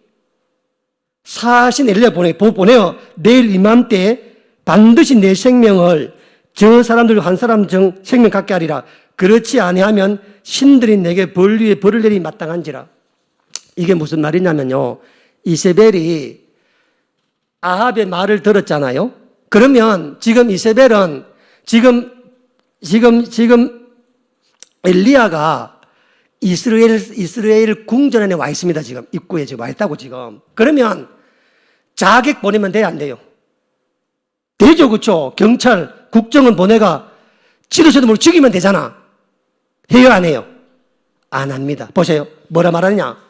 사신 엘리야에게 보내어 내일 이맘때 반드시 내 생명을 저 사람들 한 사람 생명 갖게 하리라. 그렇지 아니하면 신들이 내게 벌 위에 벌을 내리 마땅한지라. 이게 무슨 말이냐면요. 이세벨이 아합의 말을 들었잖아요. 그러면 지금 이세벨은 지금 엘리야가 이스라엘 궁전 안에 와 있습니다. 지금 입구에 지금 와 있다고 지금. 그러면 자객 보내면 돼요, 안 돼요? 되죠, 그렇죠? 경찰, 국정원 보내가 지도자도 모르고 죽이면 되잖아. 해요, 안 해요? 안 합니다. 보세요. 뭐라 말하느냐?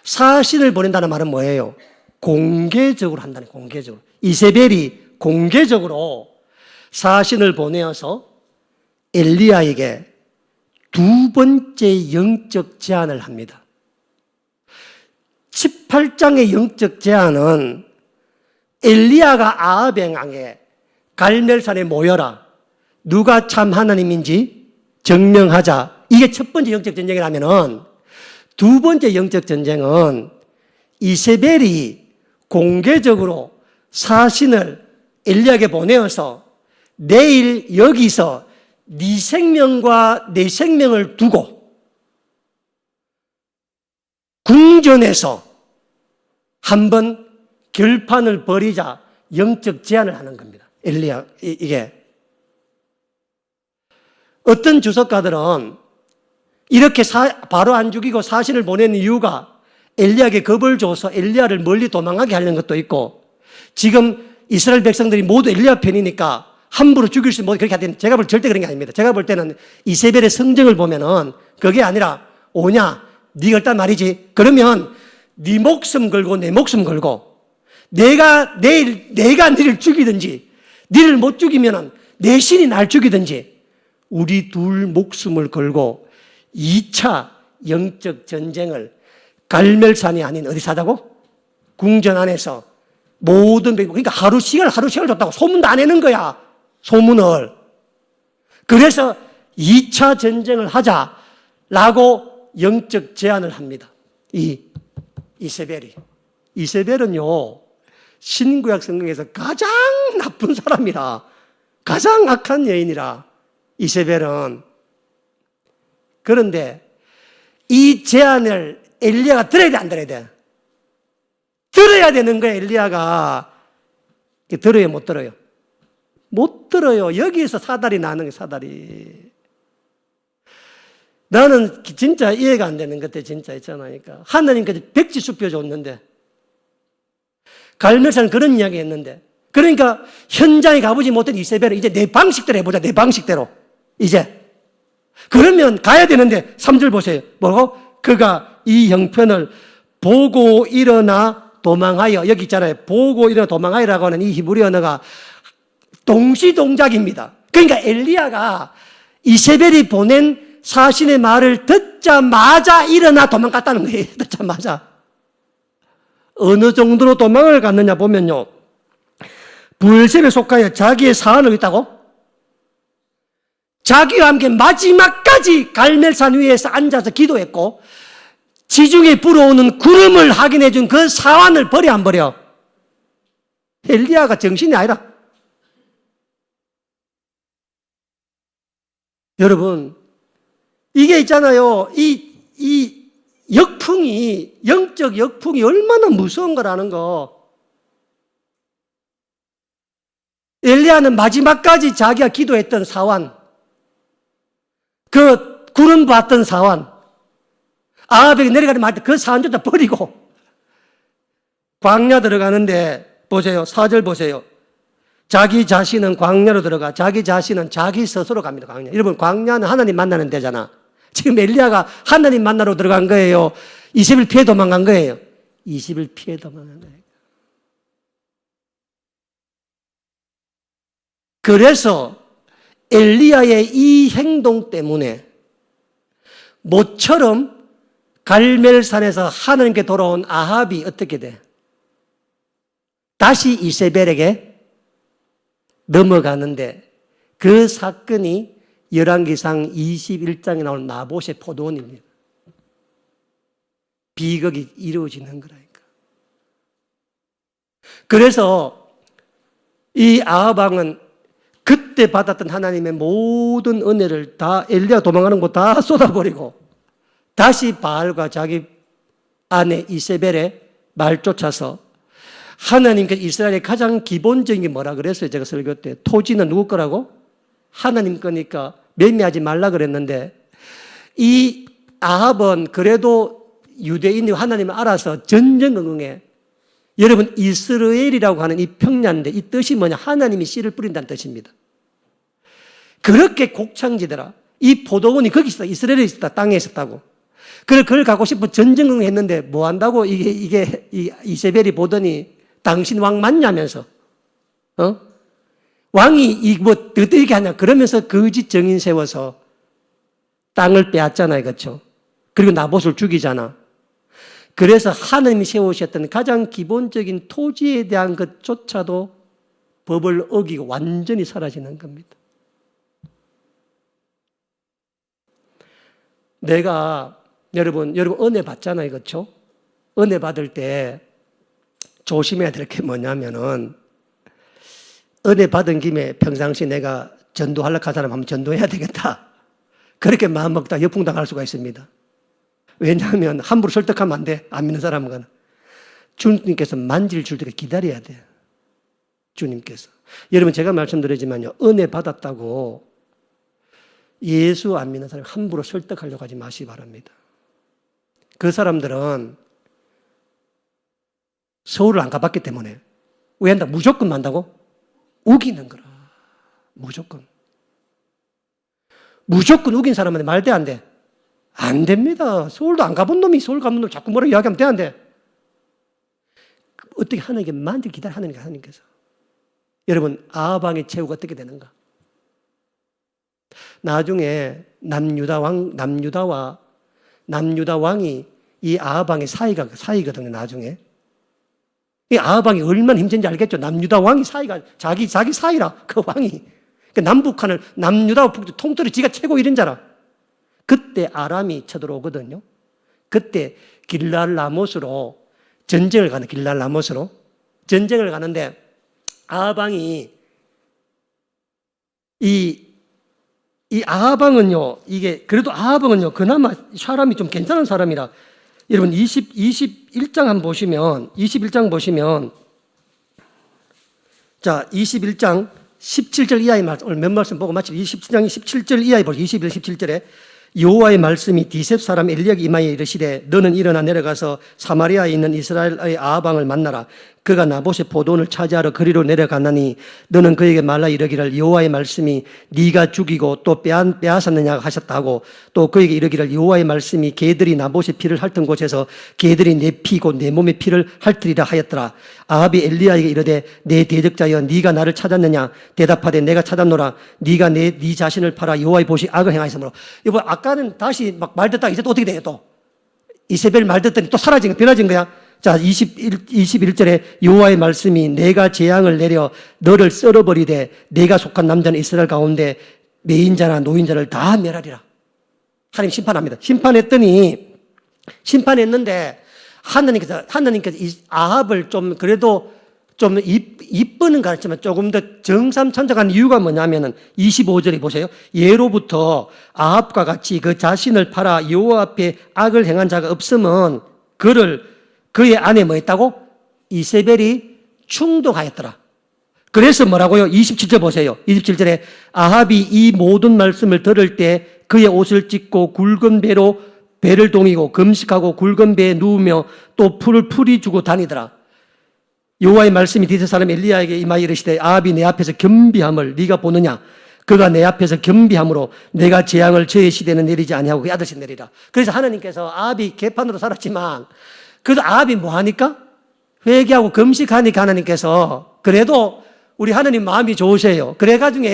사신을 보낸다는 말은 뭐예요? 공개적으로 한다는 거예요. 공개적으로. 이세벨이 공개적으로 사신을 보내어서 엘리야에게 두 번째 영적 제안을 합니다. 18장의 영적 제안은 엘리야가 아합에 향해 갈멜산에 모여라. 누가 참 하나님인지 증명하자. 이게 첫 번째 영적 전쟁이라면은 두 번째 영적 전쟁은 이세벨이 공개적으로 사신을 엘리야에게 보내어서 내일 여기서 네 생명과 내 생명을 두고 궁전에서 한번 결판을 벌이자 영적 제안을 하는 겁니다. 엘리야, 이게. 어떤 주석가들은 이렇게 바로 안 죽이고 사신을 보내는 이유가 엘리야에게 겁을 줘서 엘리야를 멀리 도망가게 하려는 것도 있고, 지금 이스라엘 백성들이 모두 엘리야 편이니까 함부로 죽일 수, 그렇게 하든, 제가 볼 절대 그런 게 아닙니다. 제가 볼 때는 이세벨의 성정을 보면은 그게 아니라, 오냐, 네가 일단 말이지. 그러면 네 목숨 걸고 내 목숨 걸고, 내가 너를 죽이든지, 너를 못 죽이면은 내 신이 날 죽이든지, 우리 둘 목숨을 걸고 2차 영적 전쟁을 갈멜산이 아닌 어디서 하자고? 궁전 안에서 모든, 그러니까 하루 시간을 줬다고. 소문도 안 내는 거야. 소문을. 그래서 2차 전쟁을 하자라고 영적 제안을 합니다. 이세벨이. 이세벨은요, 신구약 성경에서 가장 나쁜 사람이라, 가장 악한 여인이라, 이세벨은. 그런데 이 제안을 엘리야가 들어야 돼, 안 들어야 돼? 들어야 되는 거야, 엘리야가. 들어요, 못 들어요? 못 들어요. 여기에서 사달이 나는 거예요, 사달이. 나는 진짜 이해가 안 되는 것들 진짜 있잖아요. 그러니까 하나님께서 백지수표 줬는데, 갈멜산은 그런 이야기 했는데, 그러니까 현장에 가보지 못한 이세벨은 이제 내 방식대로 해보자, 내 방식대로. 이제. 그러면 가야 되는데, 3절 보세요. 뭐라고? 그가 이 형편을 보고 일어나 도망하여, 여기 있잖아요. 보고 일어나 도망하여라고 하는 이 히브리 언어가 동시동작입니다. 그러니까 엘리야가 이세벨이 보낸 사신의 말을 듣자마자 일어나 도망갔다는 거예요. 듣자마자. 어느 정도로 도망을 갔느냐 보면요. 브엘셈에 속하여 자기의 사안을 있다고? 자기와 함께 마지막까지 갈멜산 위에서 앉아서 기도했고, 지중해 불어오는 구름을 확인해 준 그 사안을 버려 안 버려? 엘리야가 정신이 아니라. 여러분, 이게 있잖아요. 이 역풍이, 영적 역풍이 얼마나 무서운 거라는 거. 엘리야는 마지막까지 자기가 기도했던 사완, 그 구름 봤던 사완, 아합에게 내려가는 말 때 그 사완조차 버리고 광야 들어가는데 보세요. 4절 보세요. 자기 자신은 광야로 들어가, 자기 자신은 자기 스스로 갑니다. 광야. 여러분, 광야는 하나님 만나는 데잖아. 지금 엘리야가 하나님 만나러 들어간 거예요. 20일 피해 도망간 거예요. 20일 피해 도망간 거예요. 그래서 엘리야의 이 행동 때문에 모처럼 갈멜산에서 하나님께 돌아온 아합이 어떻게 돼? 다시 이세벨에게 넘어가는데, 그 사건이 열왕기상 21장에 나오는 나봇의 포도원입니다. 비극이 이루어지는 거라니까. 그래서 이 아합 왕은 그때 받았던 하나님의 모든 은혜를 다 엘리야 도망가는 곳 다 쏟아버리고 다시 바알과 자기 아내 이세벨의 말 쫓아서, 하나님께서 이스라엘의 가장 기본적인 게 뭐라 그랬어요? 제가 설교 때 토지는 누구 거라고? 하나님 거니까 매매하지 말라 그랬는데, 이 아합은 그래도 유대인이 하나님을 알아서 전전긍긍해. 여러분, 이스라엘이라고 하는 이 평야인데 이 뜻이 뭐냐? 하나님이 씨를 뿌린다는 뜻입니다. 그렇게 곡창지더라. 이 포도원이 거기 있었다. 이스라엘에 있었다. 땅에 있었다고. 그걸 갖고 싶어 전전긍긍했는데 뭐 한다고 이게 이세벨이 보더니 당신 왕 맞냐면서, 왕이 어떻게 하냐 그러면서 거짓 정인 세워서 땅을 빼앗잖아요, 그렇죠? 그리고 나봇을 죽이잖아. 그래서 하나님이 세우셨던 가장 기본적인 토지에 대한 것조차도 법을 어기고 완전히 사라지는 겁니다. 내가 여러분 은혜 받잖아요, 그렇죠? 은혜 받을 때 조심해야 될 게 뭐냐면은, 은혜 받은 김에 평상시 내가 전도하려고 한 사람 한번 전도해야 되겠다, 그렇게 마음 먹다 역풍당할 수가 있습니다. 왜냐하면 함부로 설득하면 안 돼. 안 믿는 사람은. 주님께서 만질 줄 때까지 기다려야 돼. 주님께서. 여러분, 제가 말씀드리지만요, 은혜 받았다고 예수 안 믿는 사람 함부로 설득하려고 하지 마시기 바랍니다. 그 사람들은 서울을 안 가봤기 때문에. 왜 한다? 무조건 만다고? 우기는 거라. 무조건. 무조건 우긴 사람한테 말 돼, 안 돼? 안 됩니다. 서울도 안 가본 놈이 서울 가본 놈 자꾸 뭐라 이야기하면 돼, 안 돼? 어떻게 하나님께 만들 기다려, 하나님께서. 여러분, 아합 왕의 최후가 어떻게 되는가? 나중에 남유다 왕이 이 아합 왕의 사이거든요, 나중에. 이 아합 왕이 얼마나 힘든지 알겠죠? 남유다 왕이 사이가, 자기 사이라, 그 왕이. 그 남북한을, 남유다와 북두 통틀어 지가 최고 이런 자라. 그때 아람이 쳐들어오거든요. 그때 길랄라못으로 전쟁을 가는, 길랄라못으로 전쟁을 가는데, 아합 왕이 이 아합 왕은요, 이게 그래도 아합 왕은요, 그나마 사람이 좀 괜찮은 사람이라 여러분 21장 한번 보시면 21장 보시면 자 21장 17절 이하의 말씀 오늘 몇 말씀 보고 마치 27장 17절 이하의 보시죠. 21, 17절에 여호와의 말씀이 디셉 사람 엘리야에게 임하여 이르시되 너는 일어나 내려가서 사마리아에 있는 이스라엘의 아합 왕을 만나라. 그가 나봇의 포도원을 차지하러 그리로 내려가나니 너는 그에게 말라 이르기를 여호와의 말씀이 네가 죽이고 또 빼앗았느냐 하셨다고 또 그에게 이르기를 여호와의 말씀이 개들이 나봇의 피를 핥은 곳에서 개들이 내 피고 내 몸의 피를 핥으리라 하였더라. 아합이 엘리야에게 이르되 내 대적자여 네가 나를 찾았느냐 대답하되 내가 찾았노라. 네가 네 자신을 팔아 여호와의 보시 악을 행하였으므로. 여보 아까는 다시 막 말 듣다가 이제 또 어떻게 돼요? 또 이세벨 말 듣더니 또 사라진 거 변해진 거야. 자, 21절에 여호와의 말씀이 내가 재앙을 내려 너를 썰어버리되 내가 속한 남자는 이스라엘 가운데 매인자나 노인자를 다 멸하리라. 하나님 심판합니다. 심판했는데 하나님께서 이 아합을 좀 그래도 좀 이쁘는 가르치면 조금 더 정삼천정한 이유가 뭐냐면은 25절에 보세요. 예로부터 아합과 같이 그 자신을 팔아 여호와 앞에 악을 행한 자가 없으면 그의 안에 뭐 했다고? 이세벨이 충동하였더라. 그래서 뭐라고요? 27절 보세요. 27절에 아합이 이 모든 말씀을 들을 때 그의 옷을 찢고 굵은 배로 배를 동이고 금식하고 굵은 배에 누우며 또 풀을 풀이 주고 다니더라. 여호와의 말씀이 디셉 사람 엘리야에게 임하여 이르시되 아합이 내 앞에서 겸비함을 네가 보느냐? 그가 내 앞에서 겸비함으로 내가 재앙을 저의 시대는 내리지 아니하고 그의 아들씩 내리라. 그래서 하나님께서 아합이 개판으로 살았지만 그래도 아합이 뭐 하니까? 회개하고 금식하니까 하나님께서 그래도 우리 하나님 마음이 좋으세요. 그래가지고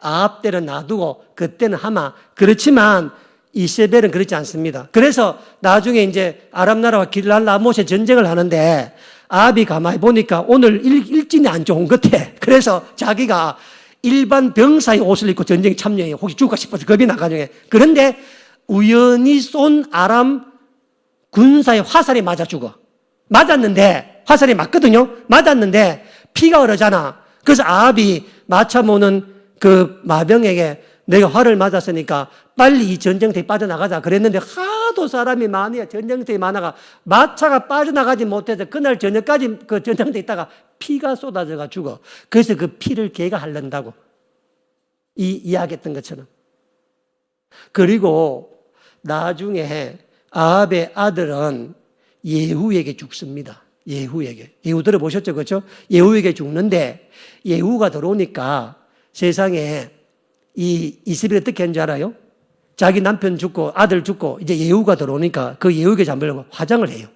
아합 때는 놔두고 그때는 하마. 그렇지만 이세벨은 그렇지 않습니다. 그래서 나중에 이제 아람 나라와 길랄라못의 전쟁을 하는데 아합이 가만히 보니까 오늘 일진이 안 좋은 것 같아. 그래서 자기가 일반 병사의 옷을 입고 전쟁에 참여해. 혹시 죽을까 싶어서 겁이 나가지고. 그런데 우연히 쏜 아람 군사의 화살이 맞아 죽어. 맞았는데, 화살이 맞거든요? 맞았는데, 피가 흐르잖아. 그래서 아합이 마차 모는 그 마병에게 내가 활을 맞았으니까 빨리 이 전쟁터에 빠져나가자. 그랬는데 하도 사람이 많아야 전쟁터에 많아가 마차가 빠져나가지 못해서 그날 저녁까지 그 전쟁터에 있다가 피가 쏟아져가 죽어. 그래서 그 피를 걔가 할른다고. 이야기했던 것처럼. 그리고 나중에 아합의 아들은 예후에게 죽습니다. 예후에게. 예후 들어보셨죠? 그렇죠? 예후에게 죽는데 예후가 들어오니까 세상에 이 이스라엘이 어떻게 하는 줄 알아요? 자기 남편 죽고 아들 죽고 이제 예후가 들어오니까 그 예후에게 잡으려고 화장을 해요.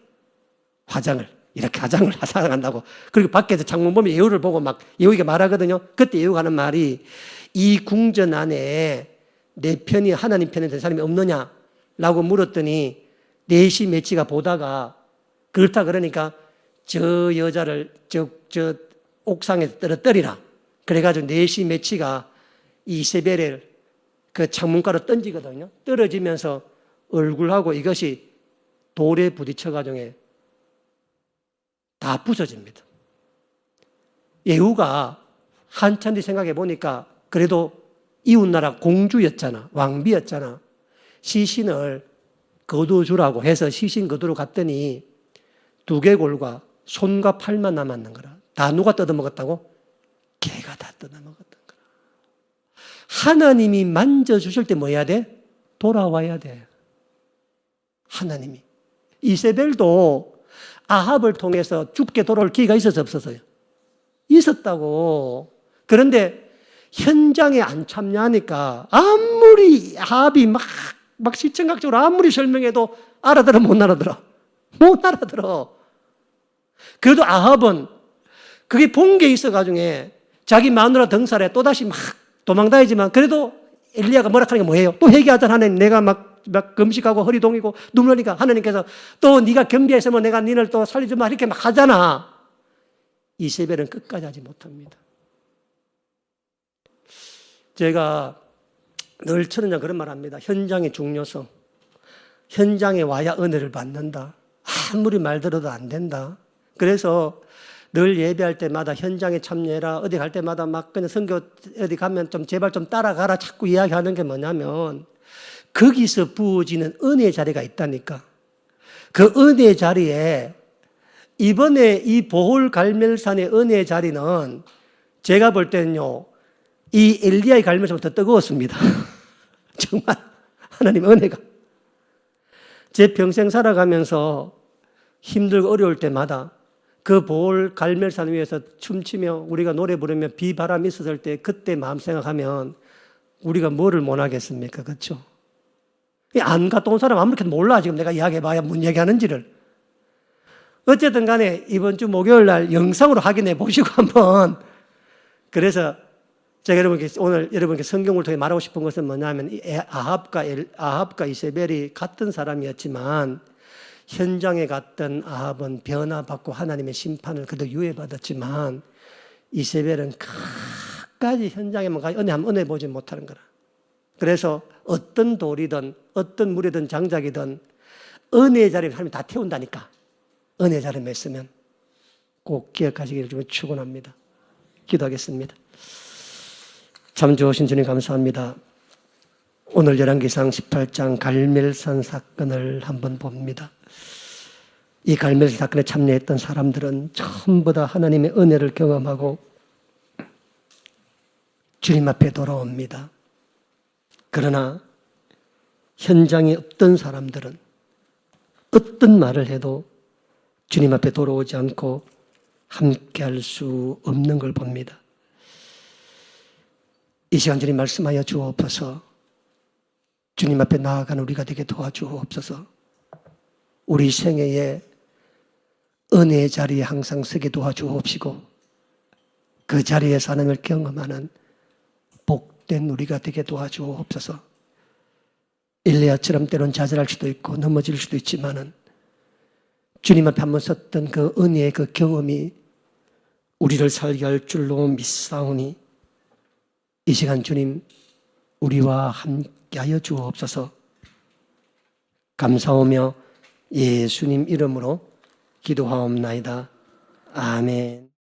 화장을. 이렇게 화장을 한다고. 그리고 밖에서 창문 보면 예후를 보고 막 예후에게 말하거든요. 그때 예후가 하는 말이 이 궁전 안에 내 편이 하나님 편에 된 사람이 없느냐? 라고 물었더니 넷이 매치가 보다가 그렇다 그러니까 저 여자를 저 옥상에 떨어뜨리라. 그래가지고 넷이 매치가 이세벨을 그 창문가로 던지거든요. 떨어지면서 얼굴하고 이것이 돌에 부딪혀가지고 다 부서집니다. 예후가 한참 뒤 생각해 보니까 그래도 이웃나라 공주였잖아. 왕비였잖아. 시신을 거두어주라고 해서 시신 거두러 갔더니 두개골과 손과 팔만 남았는 거라. 다 누가 뜯어먹었다고? 개가 다 뜯어먹었던 거라. 하나님이 만져주실 때 뭐 해야 돼? 돌아와야 돼. 하나님이. 이세벨도 아합을 통해서 죽게 돌아올 기회가 있어서 없었어요? 있었다고. 그런데 현장에 안 참여하니까 아무리 아합이 막 시청각적으로 아무리 설명해도 알아들어 못 알아들어. 못 알아들어. 그래도 아합은 그게 본 게 있어가지고 자기 마누라 등살에 또다시 막 도망다니지만 그래도 엘리야가 뭐라 하는 게 뭐예요? 또 회개하잖아. 하나님 내가 막 금식하고 허리 동이고 눈물 흘리니까 하나님께서 또 네가 겸비했으면 내가 니를 또 살려주마 이렇게 막 하잖아. 이세벨은 끝까지 하지 못합니다. 제가 늘 천은장 그런 말 합니다. 현장의 중요성. 현장에 와야 은혜를 받는다. 아무리 말 들어도 안 된다. 그래서 늘 예배할 때마다 현장에 참여해라. 어디 갈 때마다 막 그냥 선교 어디 가면 좀 제발 좀 따라가라. 자꾸 이야기하는 게 뭐냐면 거기서 부어지는 은혜의 자리가 있다니까. 그 은혜의 자리에 이번에 이 보홀 갈멜산의 은혜의 자리는 제가 볼 때는요, 이 엘리야의 갈멜산보다 더 뜨거웠습니다. 정말 하나님의 은혜가. 제 평생 살아가면서 힘들고 어려울 때마다 그 보홀 갈멜산 위에서 춤추며 우리가 노래 부르며 비바람이 있었을 때 그때 마음 생각하면 우리가 뭐를 못하겠습니까? 그렇죠? 안 갔다 온 사람 아무렇게도 몰라. 지금 내가 이야기해봐야 뭔 얘기하는지를. 어쨌든 간에 이번 주 목요일 날 영상으로 확인해 보시고 한번. 그래서 제가 오늘 여러분께 성경을 통해 말하고 싶은 것은 뭐냐면 아합과 이세벨이 같은 사람이었지만 현장에 갔던 아합은 변화받고 하나님의 심판을 그도 유예받았지만 이세벨은 끝까지 현장에만 가 은혜 보지 못하는 거라. 그래서 어떤 돌이든 어떤 물이든 장작이든 은혜의 자리에 하나님이 다 태운다니까. 은혜의 자리에 있으면 꼭 기억하시기를 좀 축원합니다. 기도하겠습니다. 참 좋으신 주님 감사합니다. 오늘 열왕기상 18장 갈멜산 사건을 한번 봅니다. 이 갈멜산 사건에 참여했던 사람들은 전부 다 하나님의 은혜를 경험하고 주님 앞에 돌아옵니다. 그러나 현장에 없던 사람들은 어떤 말을 해도 주님 앞에 돌아오지 않고 함께할 수 없는 걸 봅니다. 이 시간 주님 말씀하여 주옵소서. 주님 앞에 나아가는 우리가 되게 도와주옵소서. 우리 생애에 은혜의 자리에 항상 서게 도와주옵시고 그 자리에서 하나님을 경험하는 복된 우리가 되게 도와주옵소서. 엘리야처럼 때론 좌절할 수도 있고 넘어질 수도 있지만은 주님 앞에 한번 섰던 그 은혜의 그 경험이 우리를 살게 할 줄로 믿사오니 이 시간 주님 우리와 함께하여 주옵소서. 감사하며 예수님 이름으로 기도하옵나이다. 아멘.